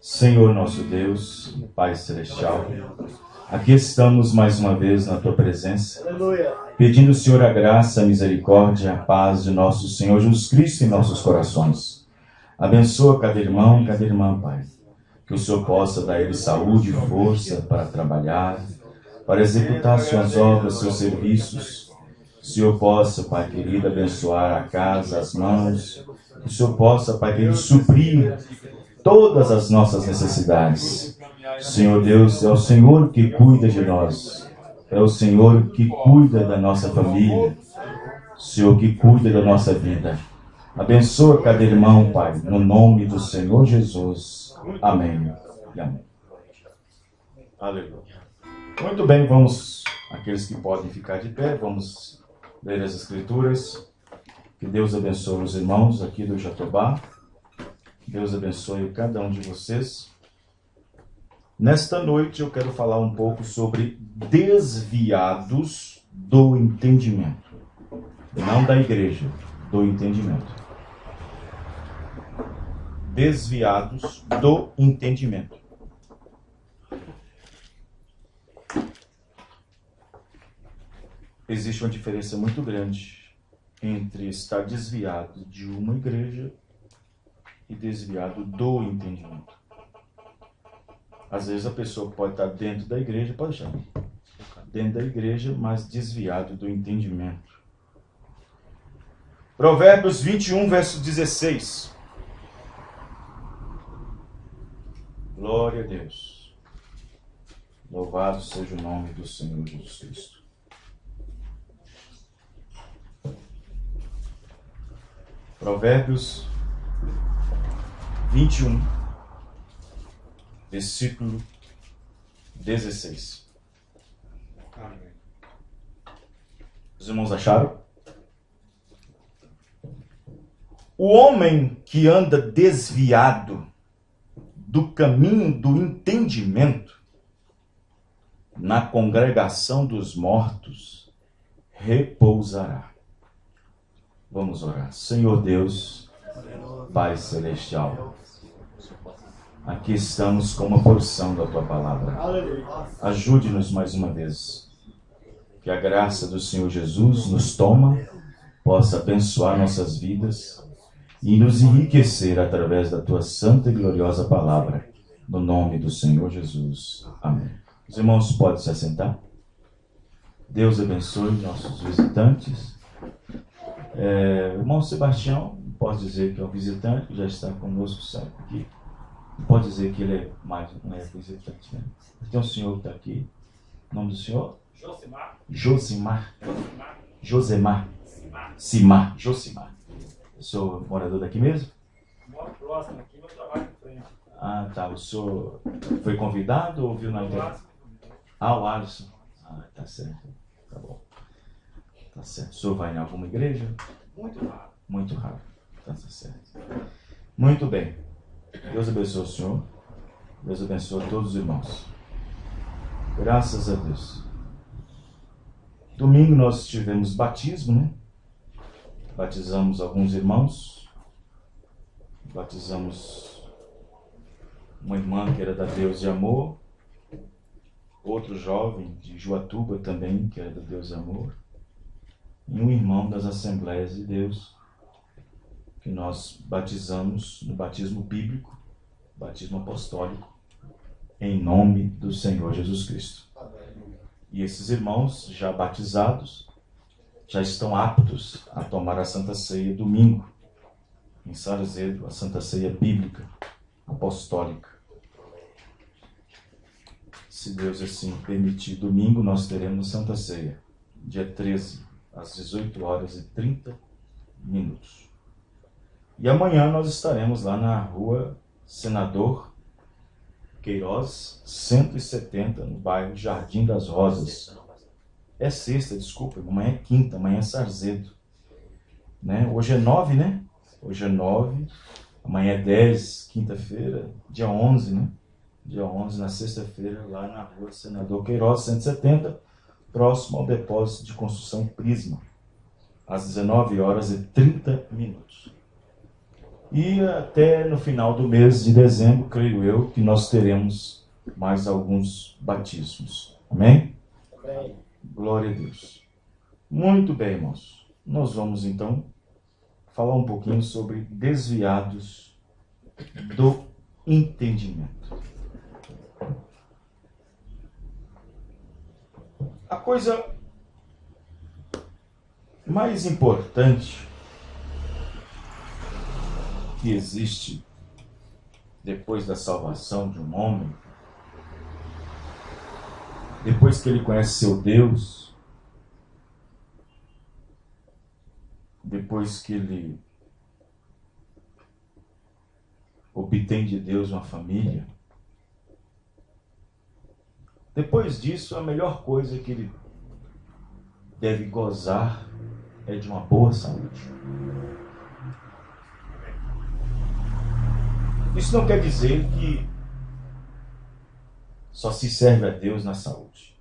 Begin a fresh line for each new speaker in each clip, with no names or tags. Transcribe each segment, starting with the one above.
Senhor nosso Deus, Pai Celestial, aqui estamos mais uma vez na Tua presença, pedindo, Senhor, a graça, a misericórdia, a paz de nosso Senhor Jesus Cristo em nossos corações. Abençoa cada irmão, cada irmã, Pai. Que o Senhor possa dar a ele saúde e força para trabalhar, para executar suas obras, seus serviços. Que o Senhor possa, Pai querido, abençoar a casa, as mãos. Que o Senhor possa, Pai querido, suprir todas as nossas necessidades. Senhor Deus, é o Senhor que cuida de nós. É o Senhor que cuida da nossa família. Senhor que cuida da nossa vida. Abençoa cada irmão, Pai, no nome do Senhor Jesus. Amém e amém. Aleluia. Muito bem, vamos, aqueles que podem ficar de pé, vamos ler as Escrituras. Que Deus abençoe os irmãos aqui do Jatobá. Deus abençoe cada um de vocês. Nesta noite eu quero falar um pouco sobre desviados do entendimento. Não da igreja, do entendimento. Desviados do entendimento. Existe uma diferença muito grande entre estar desviado de uma igreja e desviado do entendimento. Às vezes a pessoa pode estar dentro da igreja, pode estar dentro da igreja, mas desviado do entendimento. Provérbios 21, verso 16. Glória a Deus. Louvado seja o nome do Senhor Jesus Cristo. Provérbios 21, versículo 16. Os irmãos acharam? O homem que anda desviado do caminho do entendimento, na congregação dos mortos, repousará. Vamos orar. Senhor Deus, Pai Celestial, aqui estamos com uma porção da Tua palavra. Ajude-nos mais uma vez. Que a graça do Senhor Jesus nos toma, possa abençoar nossas vidas e nos enriquecer através da Tua santa e gloriosa palavra. No nome do Senhor Jesus. Amém. Os irmãos podem se assentar. Deus abençoe nossos visitantes. O irmão Sebastião, pode dizer que é um visitante, que já está conosco sempre aqui. Pode dizer que ele é mais um visitante, né? Tem um senhor que está aqui. O nome do senhor? Josemar. Josimar. Eu sou morador daqui mesmo?
Moro próximo aqui, meu trabalho em frente.
Ah, tá. O senhor foi convidado ou viu na internet? O Alisson. Ah, tá certo. Tá bom. Tá certo. O senhor vai em alguma igreja?
Muito raro.
Muito raro. Tá certo. Muito bem. Deus abençoe o senhor. Deus abençoe todos os irmãos. Graças a Deus. Domingo nós tivemos batismo, né? Batizamos alguns irmãos. Batizamos uma irmã que era da Deus de Amor. Outro jovem de Juatuba também, que era da Deus de Amor. E um irmão das Assembleias de Deus, que nós batizamos no batismo bíblico, batismo apostólico, em nome do Senhor Jesus Cristo. E esses irmãos, já batizados, já estão aptos a tomar a Santa Ceia domingo, em Sarzedo, a Santa Ceia bíblica, apostólica. Se Deus assim permitir, domingo nós teremos Santa Ceia, dia 13, às 18h30. E amanhã nós estaremos lá na rua Senador Queiroz, 170, no bairro Jardim das Rosas. É sexta, desculpa, amanhã é quinta, amanhã é Sarzedo. Né? Hoje é 9, né? Hoje é 9, amanhã é 10, quinta-feira, dia 11, né? Dia 11, na sexta-feira, lá na rua Senador Queiroz, 170, próximo ao depósito de construção Prisma, às 19h30. E até no final do mês de dezembro, creio eu, que nós teremos mais alguns batismos. Amém?
Amém.
Glória a Deus. Muito bem, irmãos. Nós vamos então falar um pouquinho sobre desviados do entendimento. A coisa mais importante que existe depois da salvação de um homem, depois que ele conhece seu Deus, depois que ele obtém de Deus uma família, depois disso a melhor coisa que ele deve gozar é de uma boa saúde. Isso não quer dizer que só se serve a Deus na saúde.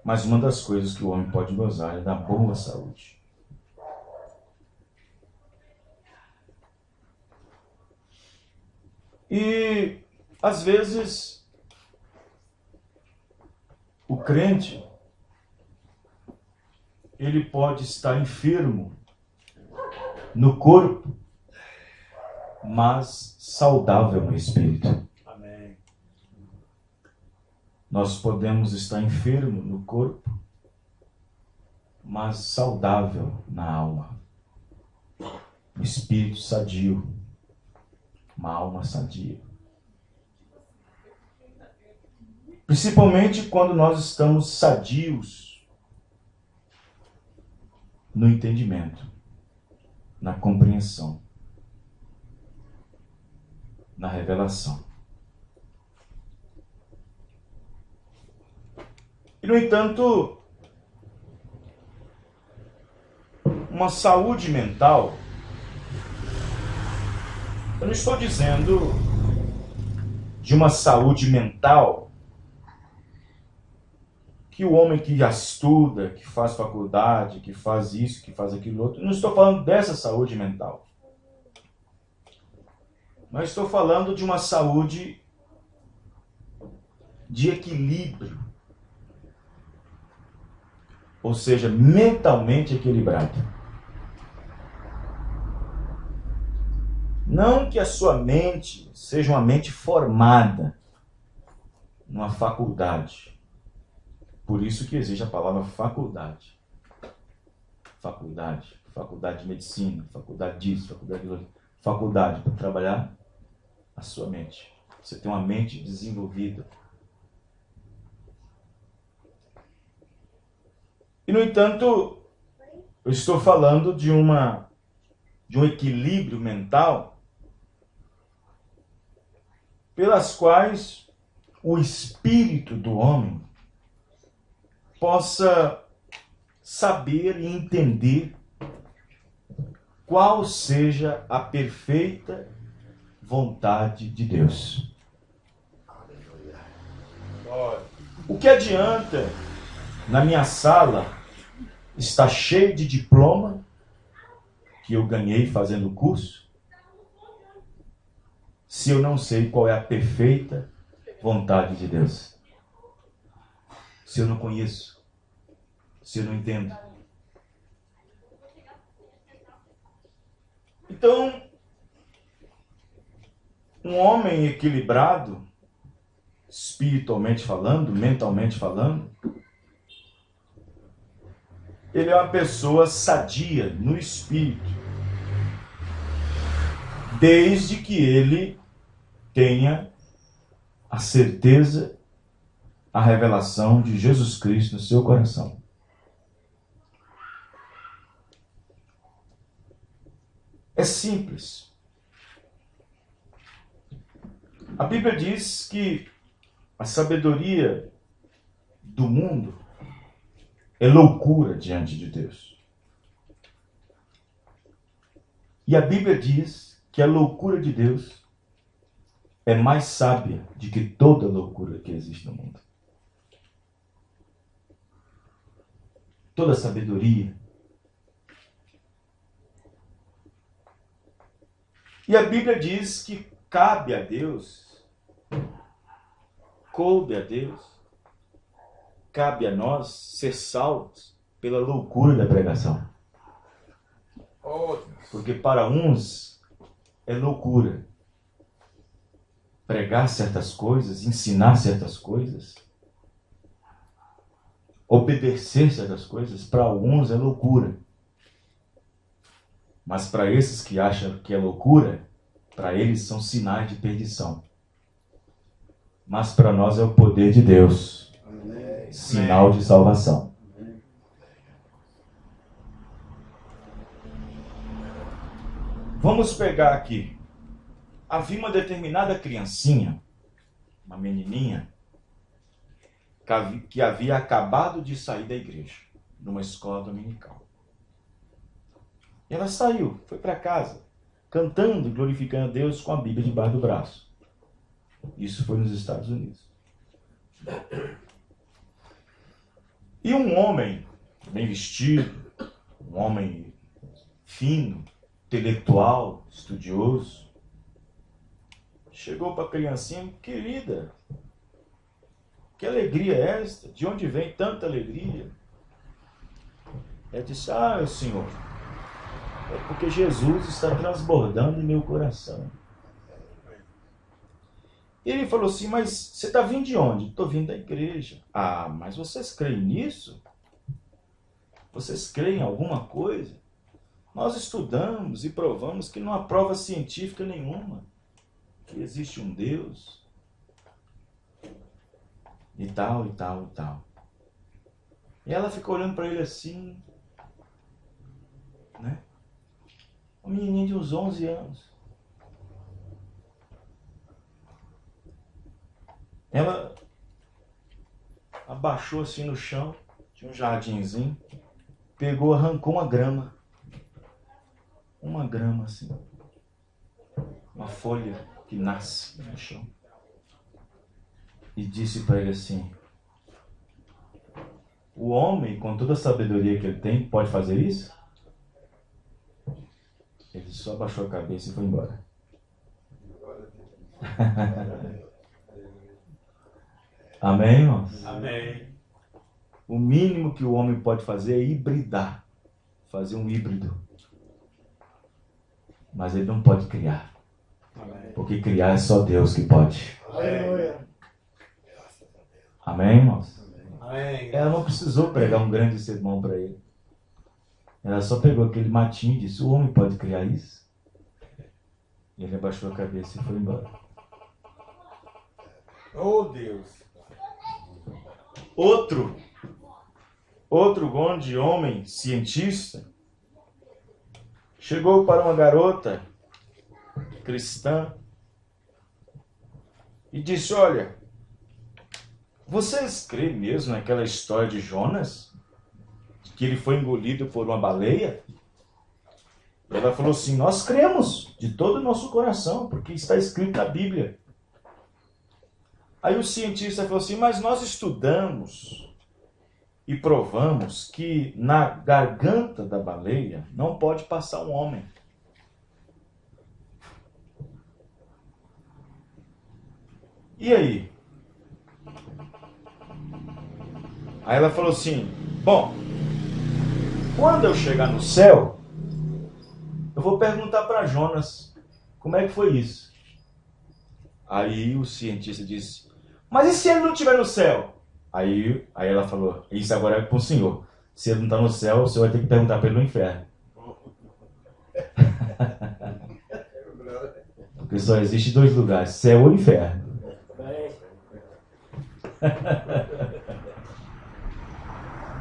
Mas uma das coisas que o homem pode gozar é da boa saúde. E, às vezes, o crente, ele pode estar enfermo no corpo, mas saudável no espírito.
Amém.
Nós podemos estar enfermo no corpo, mas saudável na alma. Um espírito sadio, uma alma sadia. Principalmente quando nós estamos sadios no entendimento, na compreensão, na revelação. E, no entanto, uma saúde mental, eu não estou dizendo de uma saúde mental que o homem que já estuda, que faz faculdade, que faz isso, que faz aquilo outro, não estou falando dessa saúde mental. Mas estou falando de uma saúde de equilíbrio. Ou seja, mentalmente equilibrado. Não que a sua mente seja uma mente formada numa faculdade. Por isso que existe a palavra faculdade. Faculdade de medicina, faculdade disso, faculdade de outro. Faculdade para trabalhar a sua mente. Você tem uma mente desenvolvida. E, no entanto, eu estou falando de um equilíbrio mental pelas quais o espírito do homem possa saber e entender qual seja a perfeita vontade de Deus. O que adianta na minha sala estar cheio de diploma que eu ganhei fazendo o curso, se eu não sei qual é a perfeita vontade de Deus? Se eu não conheço, se eu não entendo. Então, um homem equilibrado, espiritualmente falando, mentalmente falando, ele é uma pessoa sadia no espírito, desde que ele tenha a certeza, a revelação de Jesus Cristo no seu coração. É simples. A Bíblia diz que a sabedoria do mundo é loucura diante de Deus. E a Bíblia diz que a loucura de Deus é mais sábia do que toda loucura que existe no mundo. Toda sabedoria. E a Bíblia diz que cabe a Deus, coube a Deus, cabe a nós ser salvos pela loucura da pregação. Porque para uns é loucura pregar certas coisas, ensinar certas coisas, obedecer certas coisas, para alguns é loucura. Mas para esses que acham que é loucura, para eles são sinais de perdição. Mas para nós é o poder de Deus, sinal de salvação. Vamos pegar aqui. Havia uma determinada criancinha, uma menininha, que havia acabado de sair da igreja, numa escola dominical. E ela saiu, foi para casa, cantando e glorificando a Deus com a Bíblia debaixo do braço. Isso foi nos Estados Unidos. E um homem bem vestido, um homem fino, intelectual, estudioso, chegou para a criancinha: querida, que alegria é esta? De onde vem tanta alegria? Ela disse: ah, Senhor, é porque Jesus está transbordando em meu coração. E ele falou assim: mas você está vindo de onde? Estou vindo da igreja. Ah, mas vocês creem nisso? Vocês creem em alguma coisa? Nós estudamos e provamos que não há prova científica nenhuma que existe um Deus. E tal, e tal, e tal. E ela ficou olhando para ele assim, né? Uma menininha de uns 11 anos. Ela abaixou assim no chão, tinha um jardinzinho, pegou, arrancou uma grama assim, uma folha que nasce no chão, e disse para ele assim: o homem, com toda a sabedoria que ele tem, pode fazer isso? Ele só abaixou a cabeça e foi embora. Amém, irmãos?
Amém.
O mínimo que o homem pode fazer é hibridar, fazer um híbrido. Mas ele não pode criar.
Amém.
Porque criar é só Deus que pode.
Aleluia.
Amém, irmãos?
Amém.
Ela não precisou pregar um grande sermão para ele. Ela só pegou aquele matinho e disse: o homem pode criar isso? E ele abaixou a cabeça e foi embora.
Oh, Deus.
Outro grande homem cientista chegou para uma garota cristã e disse: olha, vocês creem mesmo naquela história de Jonas? De que ele foi engolido por uma baleia? E ela falou assim: nós cremos de todo o nosso coração, porque está escrito na Bíblia. Aí o cientista falou assim: mas nós estudamos e provamos que na garganta da baleia não pode passar um homem. E aí? Aí ela falou assim: bom, quando eu chegar no céu, eu vou perguntar para Jonas como é que foi isso. Aí o cientista disse: mas e se ele não estiver no céu? Aí ela falou: isso agora é para o senhor. Se ele não está no céu, o senhor vai ter que perguntar para ele no inferno. Porque só existe 2 lugares: céu ou inferno.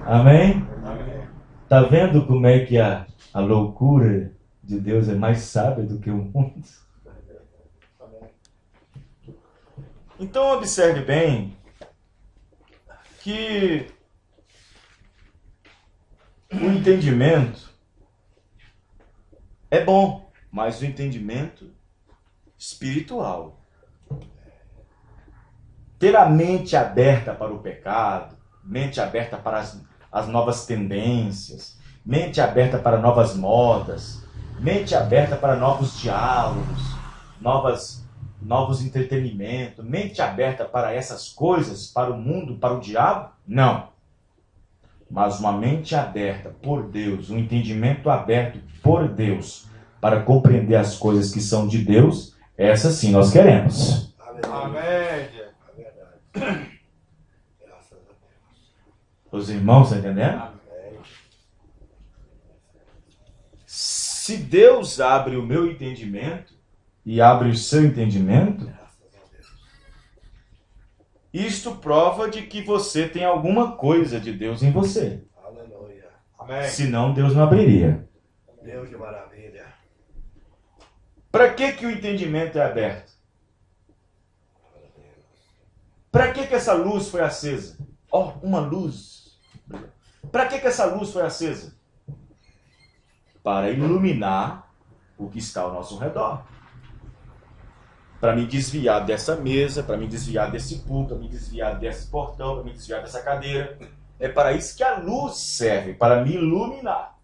Amém?
Amém.
Tá vendo como é que a loucura de Deus é mais sábia do que o mundo? Então observe bem que o entendimento é bom, mas o entendimento espiritual, ter a mente aberta para o pecado, mente aberta para as novas tendências, mente aberta para novas modas, mente aberta para novos diálogos, novos entretenimentos, mente aberta para essas coisas, para o mundo, para o diabo? Não. Mas uma mente aberta por Deus, um entendimento aberto por Deus, para compreender as coisas que são de Deus, essa sim nós queremos.
Amém.
É verdade. Graças a Deus.
Os irmãos, estão entendendo?
Amém.
Se Deus abre o meu entendimento e abre o seu entendimento,
Graças a Deus.
isto prova de que você tem alguma coisa de Deus em você.
Aleluia.
Amém.
Senão Deus não abriria.
Deus de maravilha.
Para que o entendimento é aberto? Para que essa luz foi acesa? Ó, uma luz. Para que essa luz foi acesa? Para iluminar o que está ao nosso redor. Para me desviar dessa mesa, para me desviar desse púlpito, para me desviar desse portão, para me desviar dessa cadeira. É para isso que a luz serve, para me iluminar.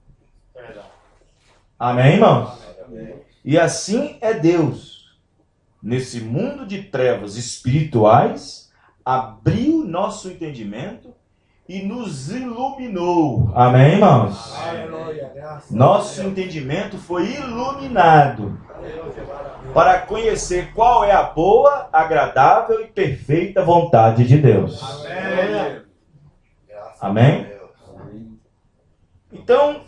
Verdade.
Amém, irmãos?
Amém.
E assim é Deus. Nesse mundo de trevas espirituais, abriu nosso entendimento e nos iluminou. Amém, irmãos?
Aleluia. Graças
Nosso
a Deus.
entendimento foi iluminado
Deus de maravilha.
para conhecer qual é a boa, agradável e perfeita vontade de Deus.
Amém.
Graças
Amém?
a Deus.
Então,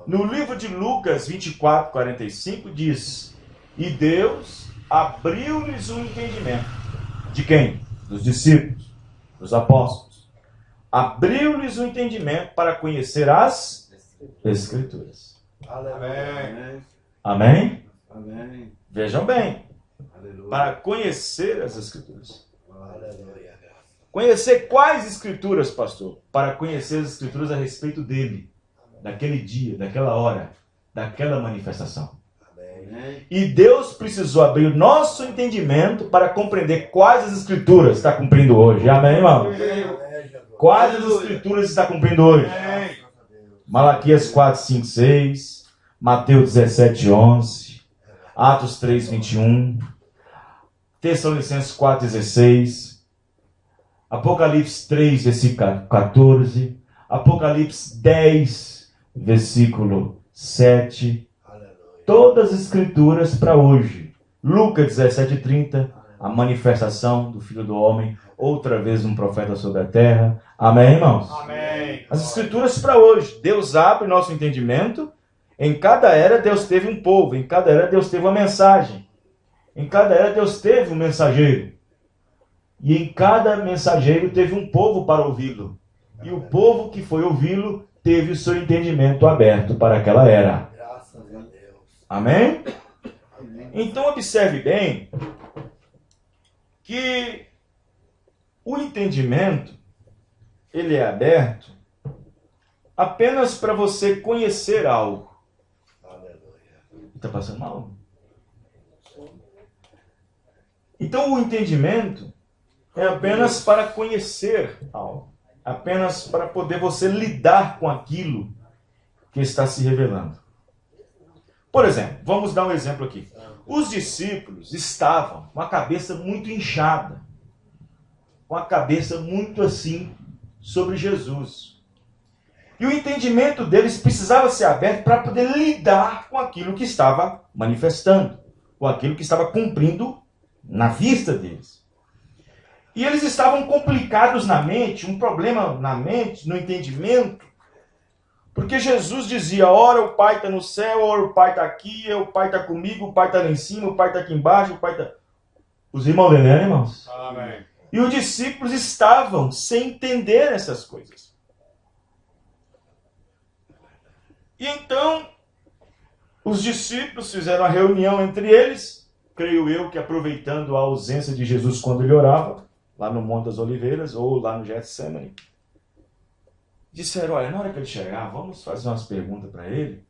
no livro de Lucas 24, 45 diz: E Deus abriu-lhes o entendimento. De quem? Dos discípulos, dos apóstolos. Abriu-lhes o entendimento para conhecer as Escrituras.
Aleluia.
Amém?
Amém.
Vejam bem,
Aleluia.
para conhecer as Escrituras.
Aleluia. Graças.
Conhecer quais Escrituras, pastor? Para conhecer as Escrituras a respeito dele, daquele dia, daquela hora, daquela manifestação.
Amém.
Amém.
E Deus precisou abrir o nosso entendimento para compreender quais as Escrituras está cumprindo hoje. Amém, irmão?
Amém, Jesus.
Quais as Escrituras está cumprindo hoje?
Amém.
Graças a Deus.
Malaquias 4, 5, 6, Mateus 17, 11, Atos 3, 21, Tessalonicenses 4, 16, Apocalipse 3, versículo 14, Apocalipse 10, versículo 7,
Aleluia.
todas as escrituras para hoje. Lucas 17:30, a manifestação do Filho do Homem, outra vez um profeta sobre a terra. Amém, irmãos?
Amém.
As escrituras para hoje. Deus abre nosso entendimento. Em cada era Deus teve um povo, em cada era Deus teve uma mensagem. Em cada era Deus teve um mensageiro. E em cada mensageiro teve um povo para ouvi-lo. E o povo que foi ouvi-lo teve o seu entendimento aberto para aquela era.
Graças a Deus.
Amém?
Amém.
Então observe bem que o entendimento ele é aberto apenas para você conhecer algo.
Aleluia.
Está passando mal? Então o entendimento é apenas para conhecer algo. Apenas para poder você lidar com aquilo que está se revelando. Por exemplo, vamos dar um exemplo aqui. Os discípulos estavam com a cabeça muito inchada. Com a cabeça muito assim sobre Jesus. E o entendimento deles precisava ser aberto para poder lidar com aquilo que estava manifestando. Com aquilo que estava cumprindo na vista deles. E eles estavam complicados na mente, um problema na mente, no entendimento, porque Jesus dizia, ora o Pai está no céu, ora o Pai está aqui, o Pai está comigo, o Pai está lá em cima, o Pai está aqui embaixo, o Pai está... Os irmãos entendendo, irmãos?
Amém.
E os discípulos estavam sem entender essas coisas. E então, os discípulos fizeram a reunião entre eles, creio eu que aproveitando a ausência de Jesus quando ele orava, lá no Monte das Oliveiras, ou lá no Getsemane, disseram, olha, na hora que ele chegar, vamos fazer umas perguntas para ele,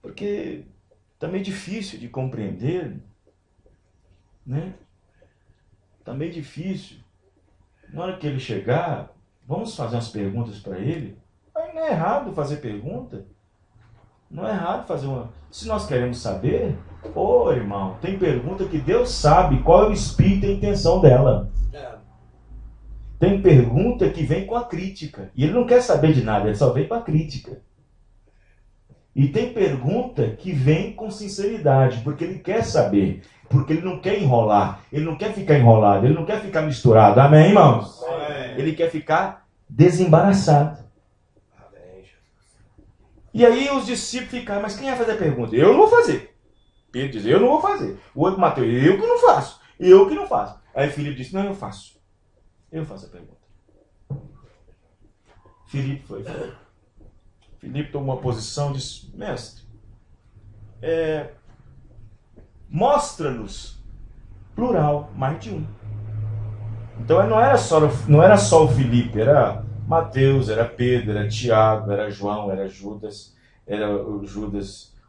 porque está meio difícil de compreender, né? Está meio difícil. Na hora que ele chegar, vamos fazer umas perguntas para ele. Mas não é errado fazer pergunta. Não é errado fazer uma... Se nós queremos saber, ô irmão, tem pergunta que Deus sabe qual é o espírito e a intenção dela. Tem pergunta que vem com a crítica. E ele não quer saber de nada, ele só vem com a crítica. E tem pergunta que vem com sinceridade, porque ele quer saber. Porque ele não quer enrolar. Ele não quer ficar enrolado. Ele não quer ficar misturado. Amém, irmãos?
Amém.
Ele quer ficar desembaraçado. E aí os discípulos ficaram, mas quem vai fazer a pergunta? Eu não vou fazer. Pedro diz, eu não vou fazer. O outro Mateus, eu que não faço. Eu que não faço. Aí Filipe disse, não, eu faço. Eu faço a pergunta. Filipe foi. Filipe tomou uma posição e disse, mestre, mostra-nos, plural, mais de um. Então não era só o Filipe, era Mateus, era Pedro, era Tiago, era João, era Judas,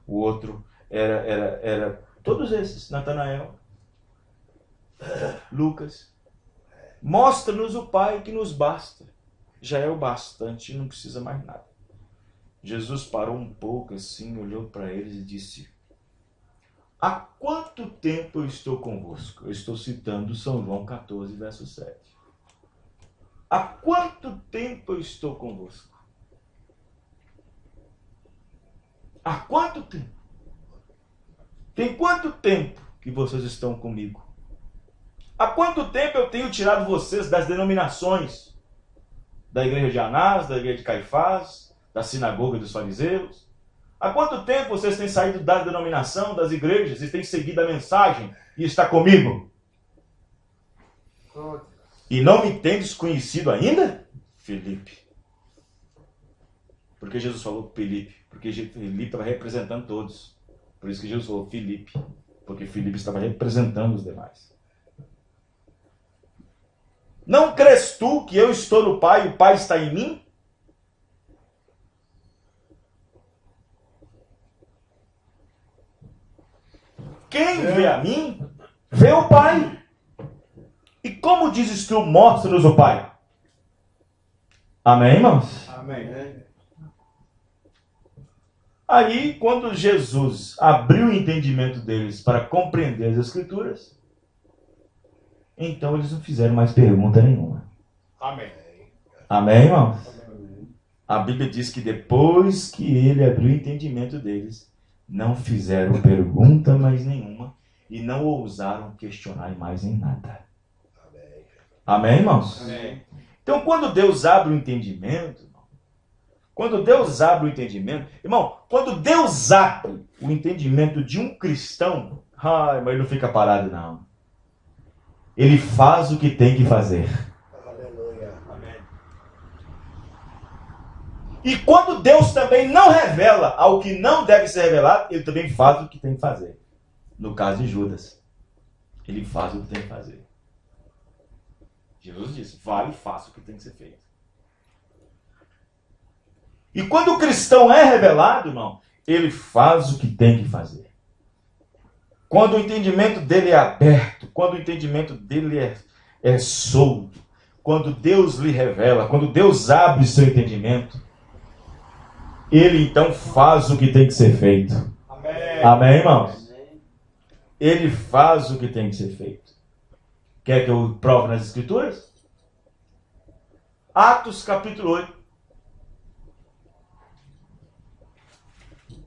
o outro, era todos esses, Natanael, Lucas. Mostra-nos o Pai que nos basta. Já é o bastante, não precisa mais nada. Jesus parou um pouco assim, olhou para eles e disse, há quanto tempo eu estou convosco? Eu estou citando São João 14, verso 7. Há quanto tempo eu estou convosco? Há quanto tempo? Tem quanto tempo que vocês estão comigo? Há quanto tempo eu tenho tirado vocês das denominações? Da igreja de Anás, da igreja de Caifás, da sinagoga dos fariseus? Há quanto tempo vocês têm saído da denominação, das igrejas, e têm seguido a mensagem e está comigo? E não me tendes conhecido ainda? Filipe. Por que Jesus falou Filipe? Porque Filipe estava representando todos. Por isso que Jesus falou Filipe. Porque Filipe estava representando os demais. Não crês tu que eu estou no Pai e o Pai está em mim? Quem vê a mim, vê o Pai. E como dizes tu, mostra-nos o Pai? Amém, irmãos?
Amém.
Aí, quando Jesus abriu o entendimento deles para compreender as Escrituras, então eles não fizeram mais pergunta nenhuma.
Amém.
Amém, irmãos? A Bíblia diz que depois que ele abriu o entendimento deles, não fizeram pergunta mais nenhuma e não ousaram questionar mais em nada. Amém, irmãos?
Amém.
Então, quando Deus abre o entendimento, irmão, quando Deus abre o entendimento de um cristão, mas ele não fica parado, não. Ele faz o que tem que fazer.
Aleluia.
Amém.
E quando Deus também não revela ao que não deve ser revelado, ele também faz o que tem que fazer. No caso de Judas, ele faz o que tem que fazer. Jesus disse, vai e faça o que tem que ser feito. E quando o cristão é revelado, irmão, ele faz o que tem que fazer. Quando o entendimento dele é aberto, quando o entendimento dele é solto, quando Deus lhe revela, quando Deus abre o seu entendimento, ele então faz o que tem que ser feito.
Amém.
Amém, irmãos? Ele faz o que tem que ser feito. Quer que eu prove nas Escrituras? Atos capítulo 8.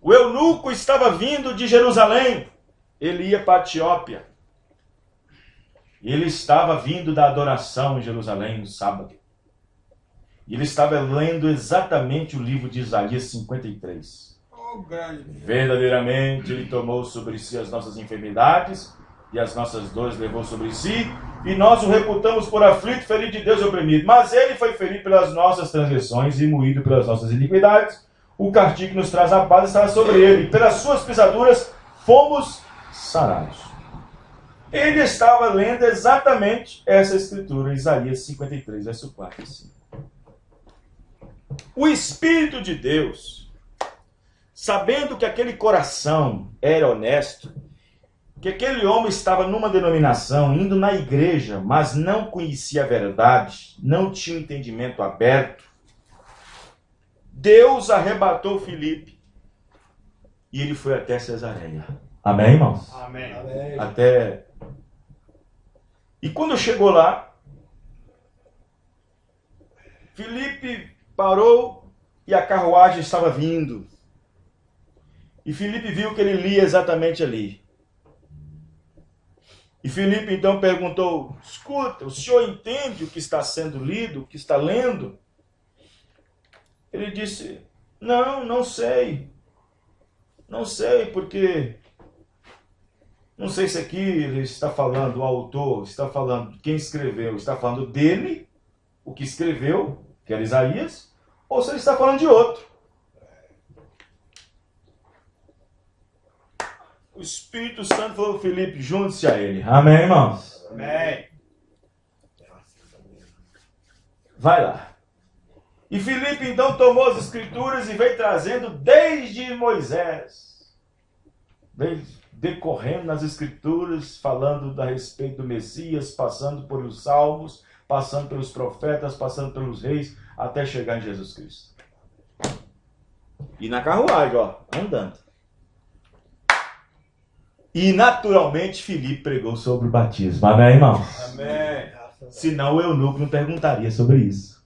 O eunuco estava vindo de Jerusalém. Ele ia para a Etiópia. Ele estava vindo da adoração em Jerusalém no sábado. E ele estava lendo exatamente o livro de Isaías 53. Verdadeiramente ele tomou sobre si as nossas enfermidades e as nossas dores levou sobre si, e nós o reputamos por aflito, ferido de Deus e oprimido. Mas ele foi ferido pelas nossas transgressões e moído pelas nossas iniquidades. O castigo que nos traz a paz estava sobre ele, e pelas suas pisaduras fomos sarados. Ele estava lendo exatamente essa escritura, Isaías 53, verso 4 e 5. O Espírito de Deus, sabendo que aquele coração era honesto, que aquele homem estava numa denominação, indo na igreja, mas não conhecia a verdade, não tinha um entendimento aberto, Deus arrebatou Filipe E ele foi até Cesareia. Amém, irmãos?
Amém.
Até... E quando chegou lá, Filipe parou e a carruagem estava vindo. E Filipe viu que ele lia exatamente ali. E Filipe então perguntou: escuta, o senhor entende o que está sendo lido, o que está lendo? Ele disse: não sei. Não sei, porque... Não sei se aqui ele está falando, o autor está falando, quem escreveu, está falando dele, o que escreveu, que era Isaías, ou se ele está falando de outro. O Espírito Santo falou: Filipe, junte-se a ele. Amém, irmãos?
Amém.
Vai lá. E Filipe então tomou as escrituras e veio trazendo desde Moisés. Veio decorrendo nas escrituras, falando a respeito do Messias, passando por os salmos, passando pelos profetas, passando pelos reis, até chegar em Jesus Cristo. E na carruagem, ó, andando. E naturalmente Filipe pregou sobre o batismo. Amém, irmãos?
Amém.
Senão o eunuco não perguntaria sobre isso.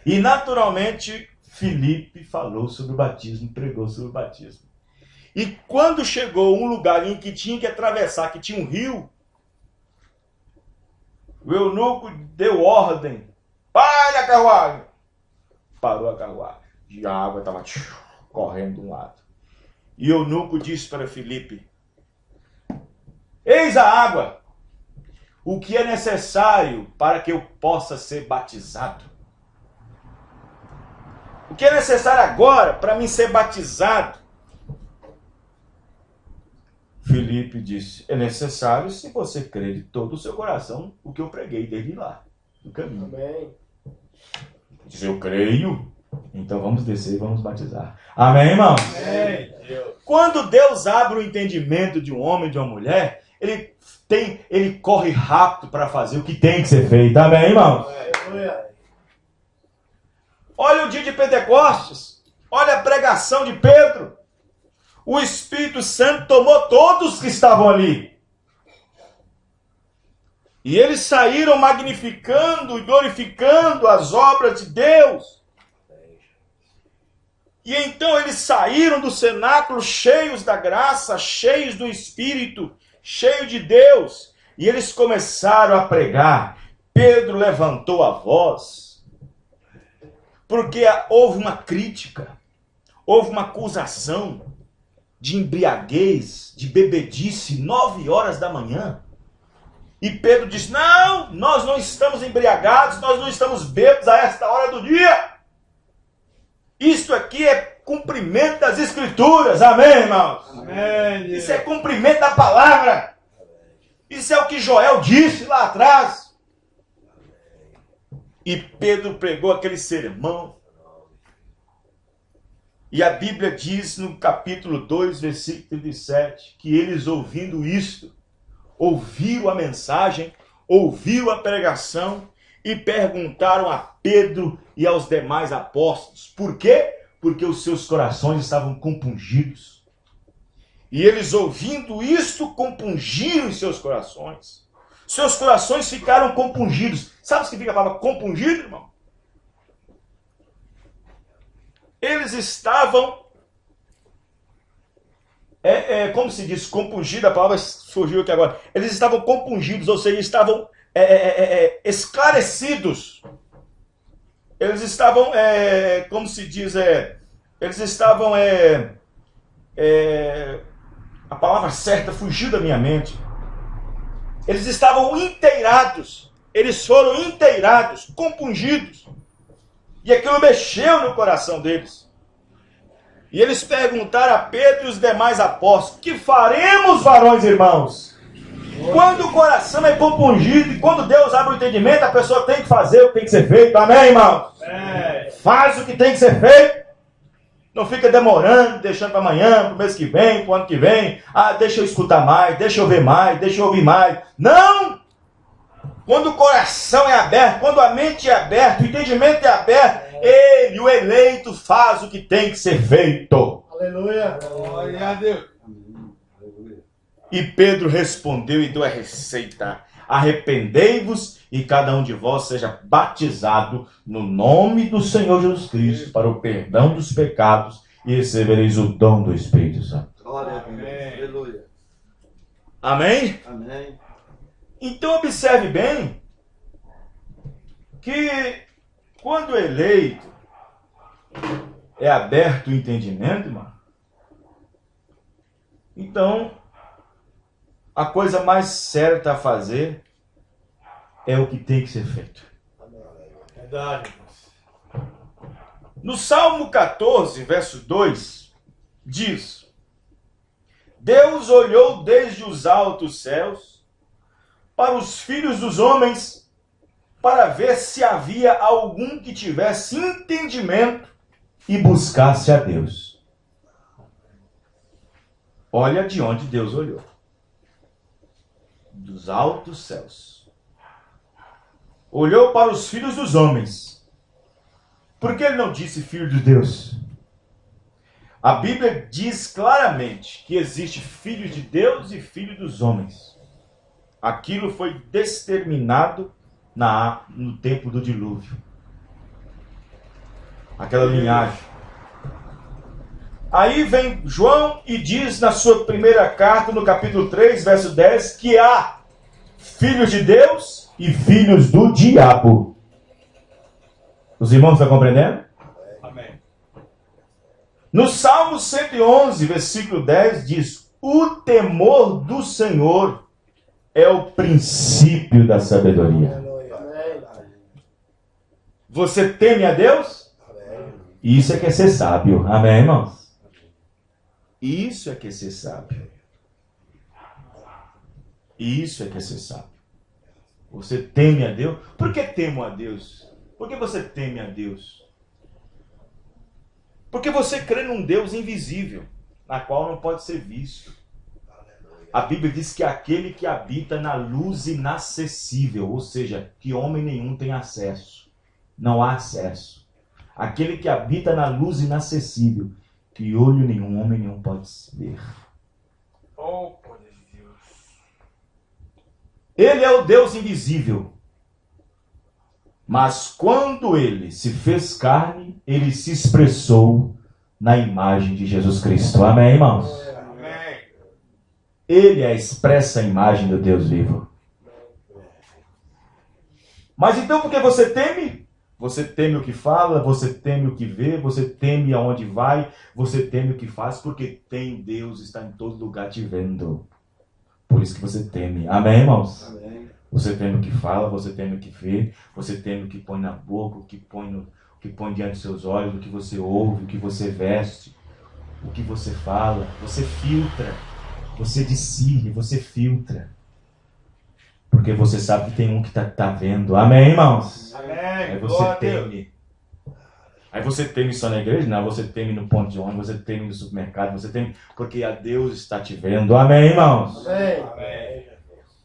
E naturalmente Filipe falou sobre o batismo, pregou sobre o batismo. E quando chegou um lugar em que tinha que atravessar, que tinha um rio, o eunuco deu ordem: para a carruagem. Parou a carruagem. E a água estava correndo de um lado. E o eunuco disse para Filipe: eis a água. O que é necessário para que eu possa ser batizado? O que é necessário agora para mim ser batizado? Filipe disse: é necessário se você crer de todo o seu coração o que eu preguei desde lá, no caminho.
Amém.
Diz: eu creio, então vamos descer e vamos batizar. Amém, irmãos?
Amém.
Quando Deus abre o entendimento de um homem e de uma mulher, ele corre rápido para fazer o que tem que ser feito. Amém, irmãos? Olha o dia de Pentecostes. Olha a pregação de Pedro. O Espírito Santo tomou todos que estavam ali. E eles saíram magnificando e glorificando as obras de Deus. E então eles saíram do cenáculo cheios da graça, cheios do Espírito, cheios de Deus. E eles começaram a pregar. Pedro levantou a voz, porque houve uma crítica, houve uma acusação de embriaguez, de bebedice, 9 horas da manhã. E Pedro disse: não, nós não estamos embriagados, nós não estamos bêbados a esta hora do dia. Isto aqui é cumprimento das Escrituras. Amém, irmãos?
Amém.
Isso é cumprimento da palavra. Isso é o que Joel disse lá atrás. E Pedro pregou aquele sermão. E a Bíblia diz no capítulo 2, versículo 37, que eles ouvindo isto, ouviram a mensagem, ouviram a pregação e perguntaram a Pedro e aos demais apóstolos. Por quê? Porque os seus corações estavam compungidos. E eles ouvindo isto, compungiram em seus corações. Seus corações ficaram compungidos. Sabe o que significa a palavra compungido, irmão? Eles estavam, como se diz, compungido, a palavra surgiu aqui agora. Eles estavam compungidos, ou seja, estavam esclarecidos. Eles estavam, como se diz, eles estavam, a palavra certa fugiu da minha mente. Eles estavam inteirados, eles foram inteirados, compungidos. E aquilo mexeu no coração deles. E eles perguntaram a Pedro e os demais apóstolos: que faremos, varões e irmãos? Quando o coração é compungido e quando Deus abre o entendimento, a pessoa tem que fazer o que tem que ser feito. Amém, irmãos? Faz o que tem que ser feito. Não fica demorando, deixando para amanhã, para o mês que vem, para o ano que vem. Ah, deixa eu escutar mais, deixa eu ver mais, deixa eu ouvir mais. Não! Quando o coração é aberto, quando a mente é aberta, o entendimento é aberto, ele, o eleito, faz o que tem que ser feito.
Aleluia. Glória a Deus.
E Pedro respondeu e deu a receita: arrependei-vos e cada um de vós seja batizado no nome do Senhor Jesus Cristo para o perdão dos pecados e recebereis o dom do Espírito Santo.
Glória a Deus. Aleluia.
Amém?
Amém.
Então observe bem que quando eleito é aberto o entendimento, irmão, então a coisa mais certa a fazer é o que tem que ser feito.
Verdade.
No Salmo 14, verso 2, diz: Deus olhou desde os altos céus para os filhos dos homens, para ver se havia algum que tivesse entendimento e buscasse a Deus. Olha de onde Deus olhou. Dos altos céus. Olhou para os filhos dos homens. Por que ele não disse filho de Deus? A Bíblia diz claramente que existe filho de Deus e filho dos homens. Aquilo foi determinado no tempo do dilúvio. Aquela linhagem. Aí vem João e diz na sua primeira carta, no capítulo 3, verso 10, que há filhos de Deus e filhos do diabo. Os irmãos estão compreendendo?
Amém.
No Salmo 111, versículo 10, diz: o temor do Senhor é o princípio da sabedoria. Você teme a Deus? Isso é que é ser sábio. Amém, irmãos? Isso é que é ser sábio. Isso é que é ser sábio. Você teme a Deus? Por que temo a Deus? Por que você teme a Deus? Porque você crê num Deus invisível, na qual não pode ser visto. A Bíblia diz que aquele que habita na luz inacessível, ou seja, que homem nenhum tem acesso. Não há acesso. Aquele que habita na luz inacessível, que olho nenhum, homem nenhum pode ver.
Oh, poder de Deus.
Ele é o Deus invisível. Mas quando ele se fez carne, ele se expressou na imagem de Jesus Cristo. Amém, irmãos?
Amém.
Ele é a expressa imagem do Deus vivo. Mas então por que você teme? Você teme o que fala, você teme o que vê, você teme aonde vai, você teme o que faz, porque tem Deus, está em todo lugar te vendo. Por isso que você teme. Amém, irmãos?
Amém.
Você teme o que fala, você teme o que vê, você teme o que põe na boca, o que põe diante dos seus olhos, o que você ouve, o que você veste, o que você fala. Você filtra, você discerne, você filtra. Porque você sabe que tem um que está vendo. Amém, irmãos?
Amém.
Aí você teme. Aí você teme só na igreja? Não, você teme no ponto de ônibus, você teme no supermercado, você teme porque a Deus está te vendo. Amém, irmãos?
Amém. Amém.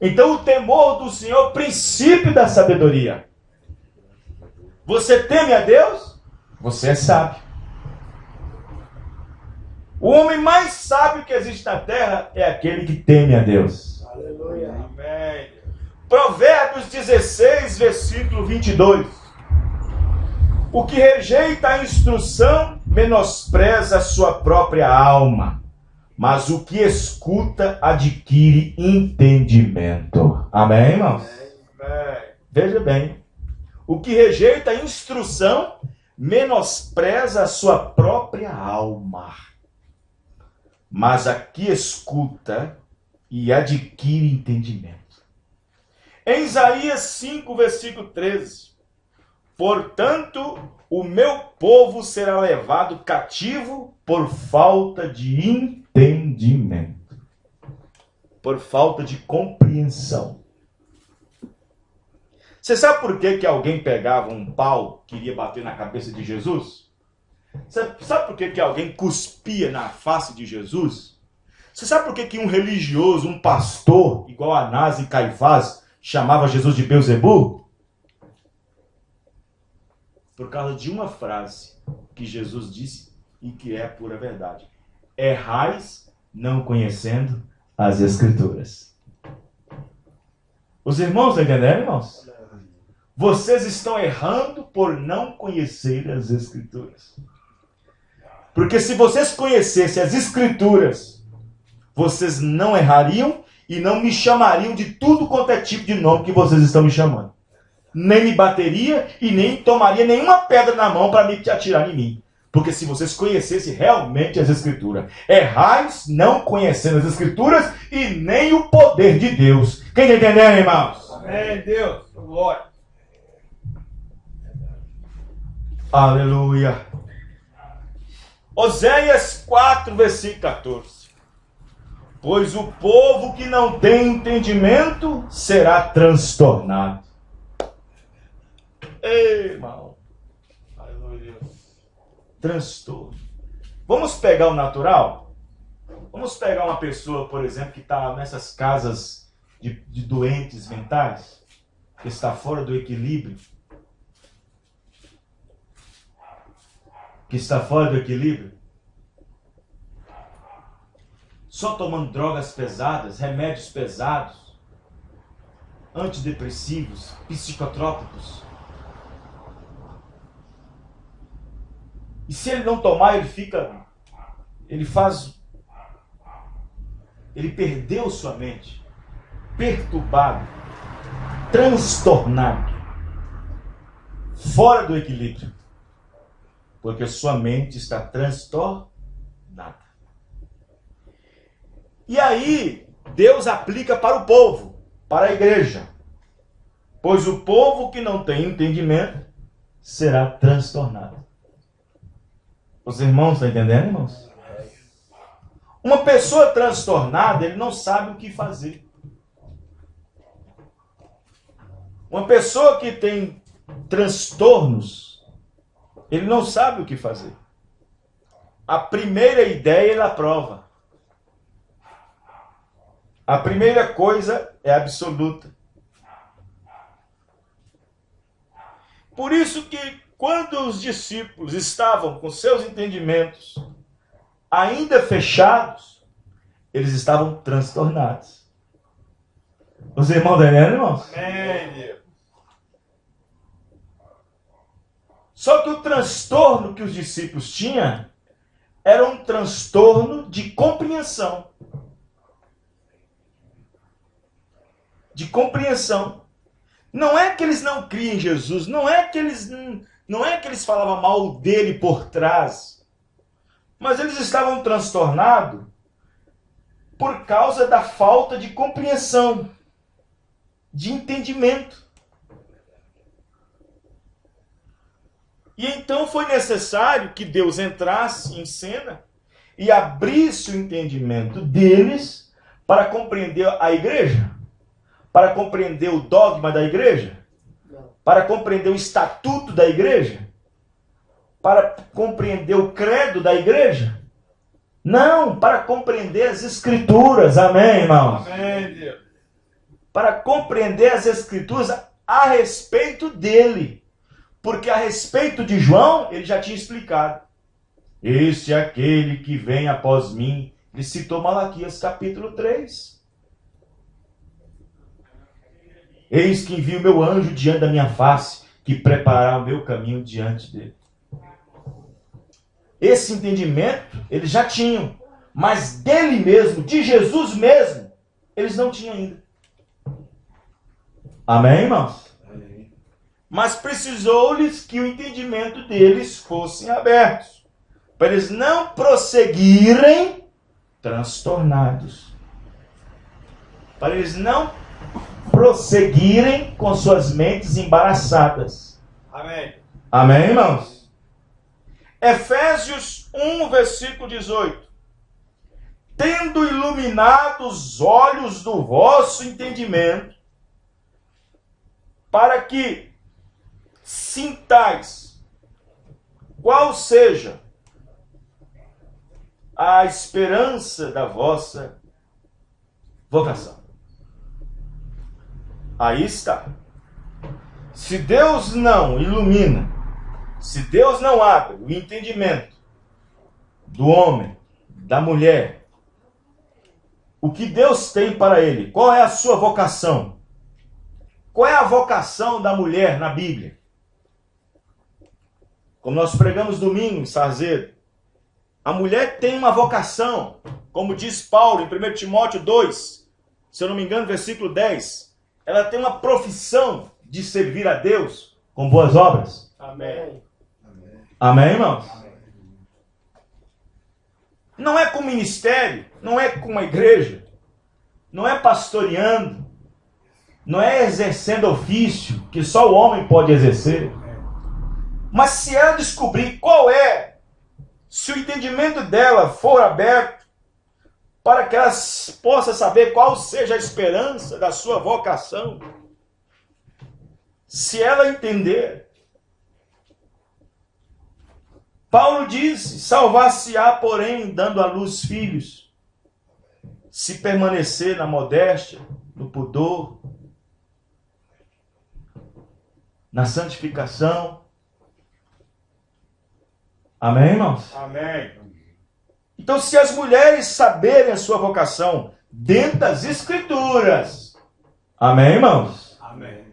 Então o temor do Senhor é o princípio da sabedoria. Você teme a Deus? Você é sábio. O homem mais sábio que existe na terra é aquele que teme a Deus.
Aleluia. Amém.
Provérbios 16, versículo 22. O que rejeita a instrução menospreza a sua própria alma, mas o que escuta adquire entendimento. Amém, irmãos?
Amém.
Veja bem. O que rejeita a instrução menospreza a sua própria alma, mas a que escuta e adquire entendimento. Em Isaías 5, versículo 13. Portanto, o meu povo será levado cativo por falta de entendimento, por falta de compreensão. Você sabe por que alguém pegava um pau e queria bater na cabeça de Jesus? Sabe por que alguém cuspia na face de Jesus? Você sabe por que um religioso, um pastor, igual Anás e Caifás, chamava Jesus de Beelzebu? Por causa de uma frase que Jesus disse e que é a pura verdade. errais não conhecendo as Escrituras. Os irmãos entenderam, irmãos? Vocês estão errando por não conhecer as Escrituras. Porque se vocês conhecessem as Escrituras, vocês não errariam e não me chamariam de tudo quanto é tipo de nome que vocês estão me chamando. Nem me bateria e nem tomaria nenhuma pedra na mão para me atirar em mim. Porque se vocês conhecessem realmente as Escrituras, errais não conhecendo as Escrituras e nem o poder de Deus. Quem está entendendo, irmãos?
Amém, Deus. Glória.
Aleluia. Oséias 4, versículo 14. Pois o povo que não tem entendimento será transtornado. Ei, irmão.
Aleluia.
Transtorno. Vamos pegar o natural? Vamos pegar uma pessoa, por exemplo, que está nessas casas de doentes mentais, que está fora do equilíbrio. Que está fora do equilíbrio. Só tomando drogas pesadas, remédios pesados, antidepressivos, psicotrópicos. E se ele não tomar, ele perdeu sua mente, perturbado, transtornado, fora do equilíbrio, porque sua mente está transtornada. E aí, Deus aplica para o povo, para a igreja. Pois o povo que não tem entendimento será transtornado. Os irmãos estão entendendo, irmãos? Uma pessoa transtornada, ele não sabe o que fazer. Uma pessoa que tem transtornos, ele não sabe o que fazer. A primeira ideia ele aprova. A primeira coisa é absoluta. Por isso que quando os discípulos estavam com seus entendimentos ainda fechados, eles estavam transtornados. Os irmãos da Helena, irmãos?
Amém, Deus.
Só que o transtorno que os discípulos tinham era um transtorno de compreensão. De compreensão. Não é que eles não criam em Jesus, não é que eles falavam mal dele por trás, mas eles estavam transtornados por causa da falta de compreensão, de entendimento. E então foi necessário que Deus entrasse em cena e abrisse o entendimento deles para compreender a igreja, para compreender o dogma da igreja, para compreender o estatuto da igreja, para compreender o credo da igreja. Não, para compreender as escrituras. Amém, irmãos?
Amém, Deus.
Para compreender as escrituras a respeito dele. Porque a respeito de João, ele já tinha explicado. Este é aquele que vem após mim. Ele citou Malaquias capítulo 3. Eis que envio meu anjo diante da minha face, que preparará o meu caminho diante dele. Esse entendimento eles já tinham, mas dele mesmo, de Jesus mesmo, eles não tinham ainda. Amém, irmãos?
Amém.
Mas precisou-lhes que o entendimento deles fosse aberto, para eles não prosseguirem transtornados, para eles não prosseguirem com suas mentes embaraçadas.
Amém.
Amém, irmãos? Efésios 1, versículo 18. Tendo iluminado os olhos do vosso entendimento, para que sintais qual seja a esperança da vossa vocação. Aí está. Se Deus não ilumina, se Deus não abre o entendimento do homem, da mulher. O que Deus tem para ele? Qual é a sua vocação? Qual é a vocação da mulher na Bíblia? Como nós pregamos domingo em Sarzedo, a mulher tem uma vocação, como diz Paulo em 1 Timóteo 2, se eu não me engano, versículo 10. Ela tem uma profissão de servir a Deus com boas obras.
Amém.
Amém, irmãos? Não é com ministério, não é com uma igreja, não é pastoreando, não é exercendo ofício, que só o homem pode exercer. Mas se ela descobrir qual é, se o entendimento dela for aberto, para que ela possa saber qual seja a esperança da sua vocação, se ela entender, Paulo diz, salvar-se-á, porém, dando à luz filhos, se permanecer na modéstia, no pudor, na santificação. Amém, irmãos?
Amém.
Então, se as mulheres saberem a sua vocação dentro das Escrituras, amém, irmãos?
Amém.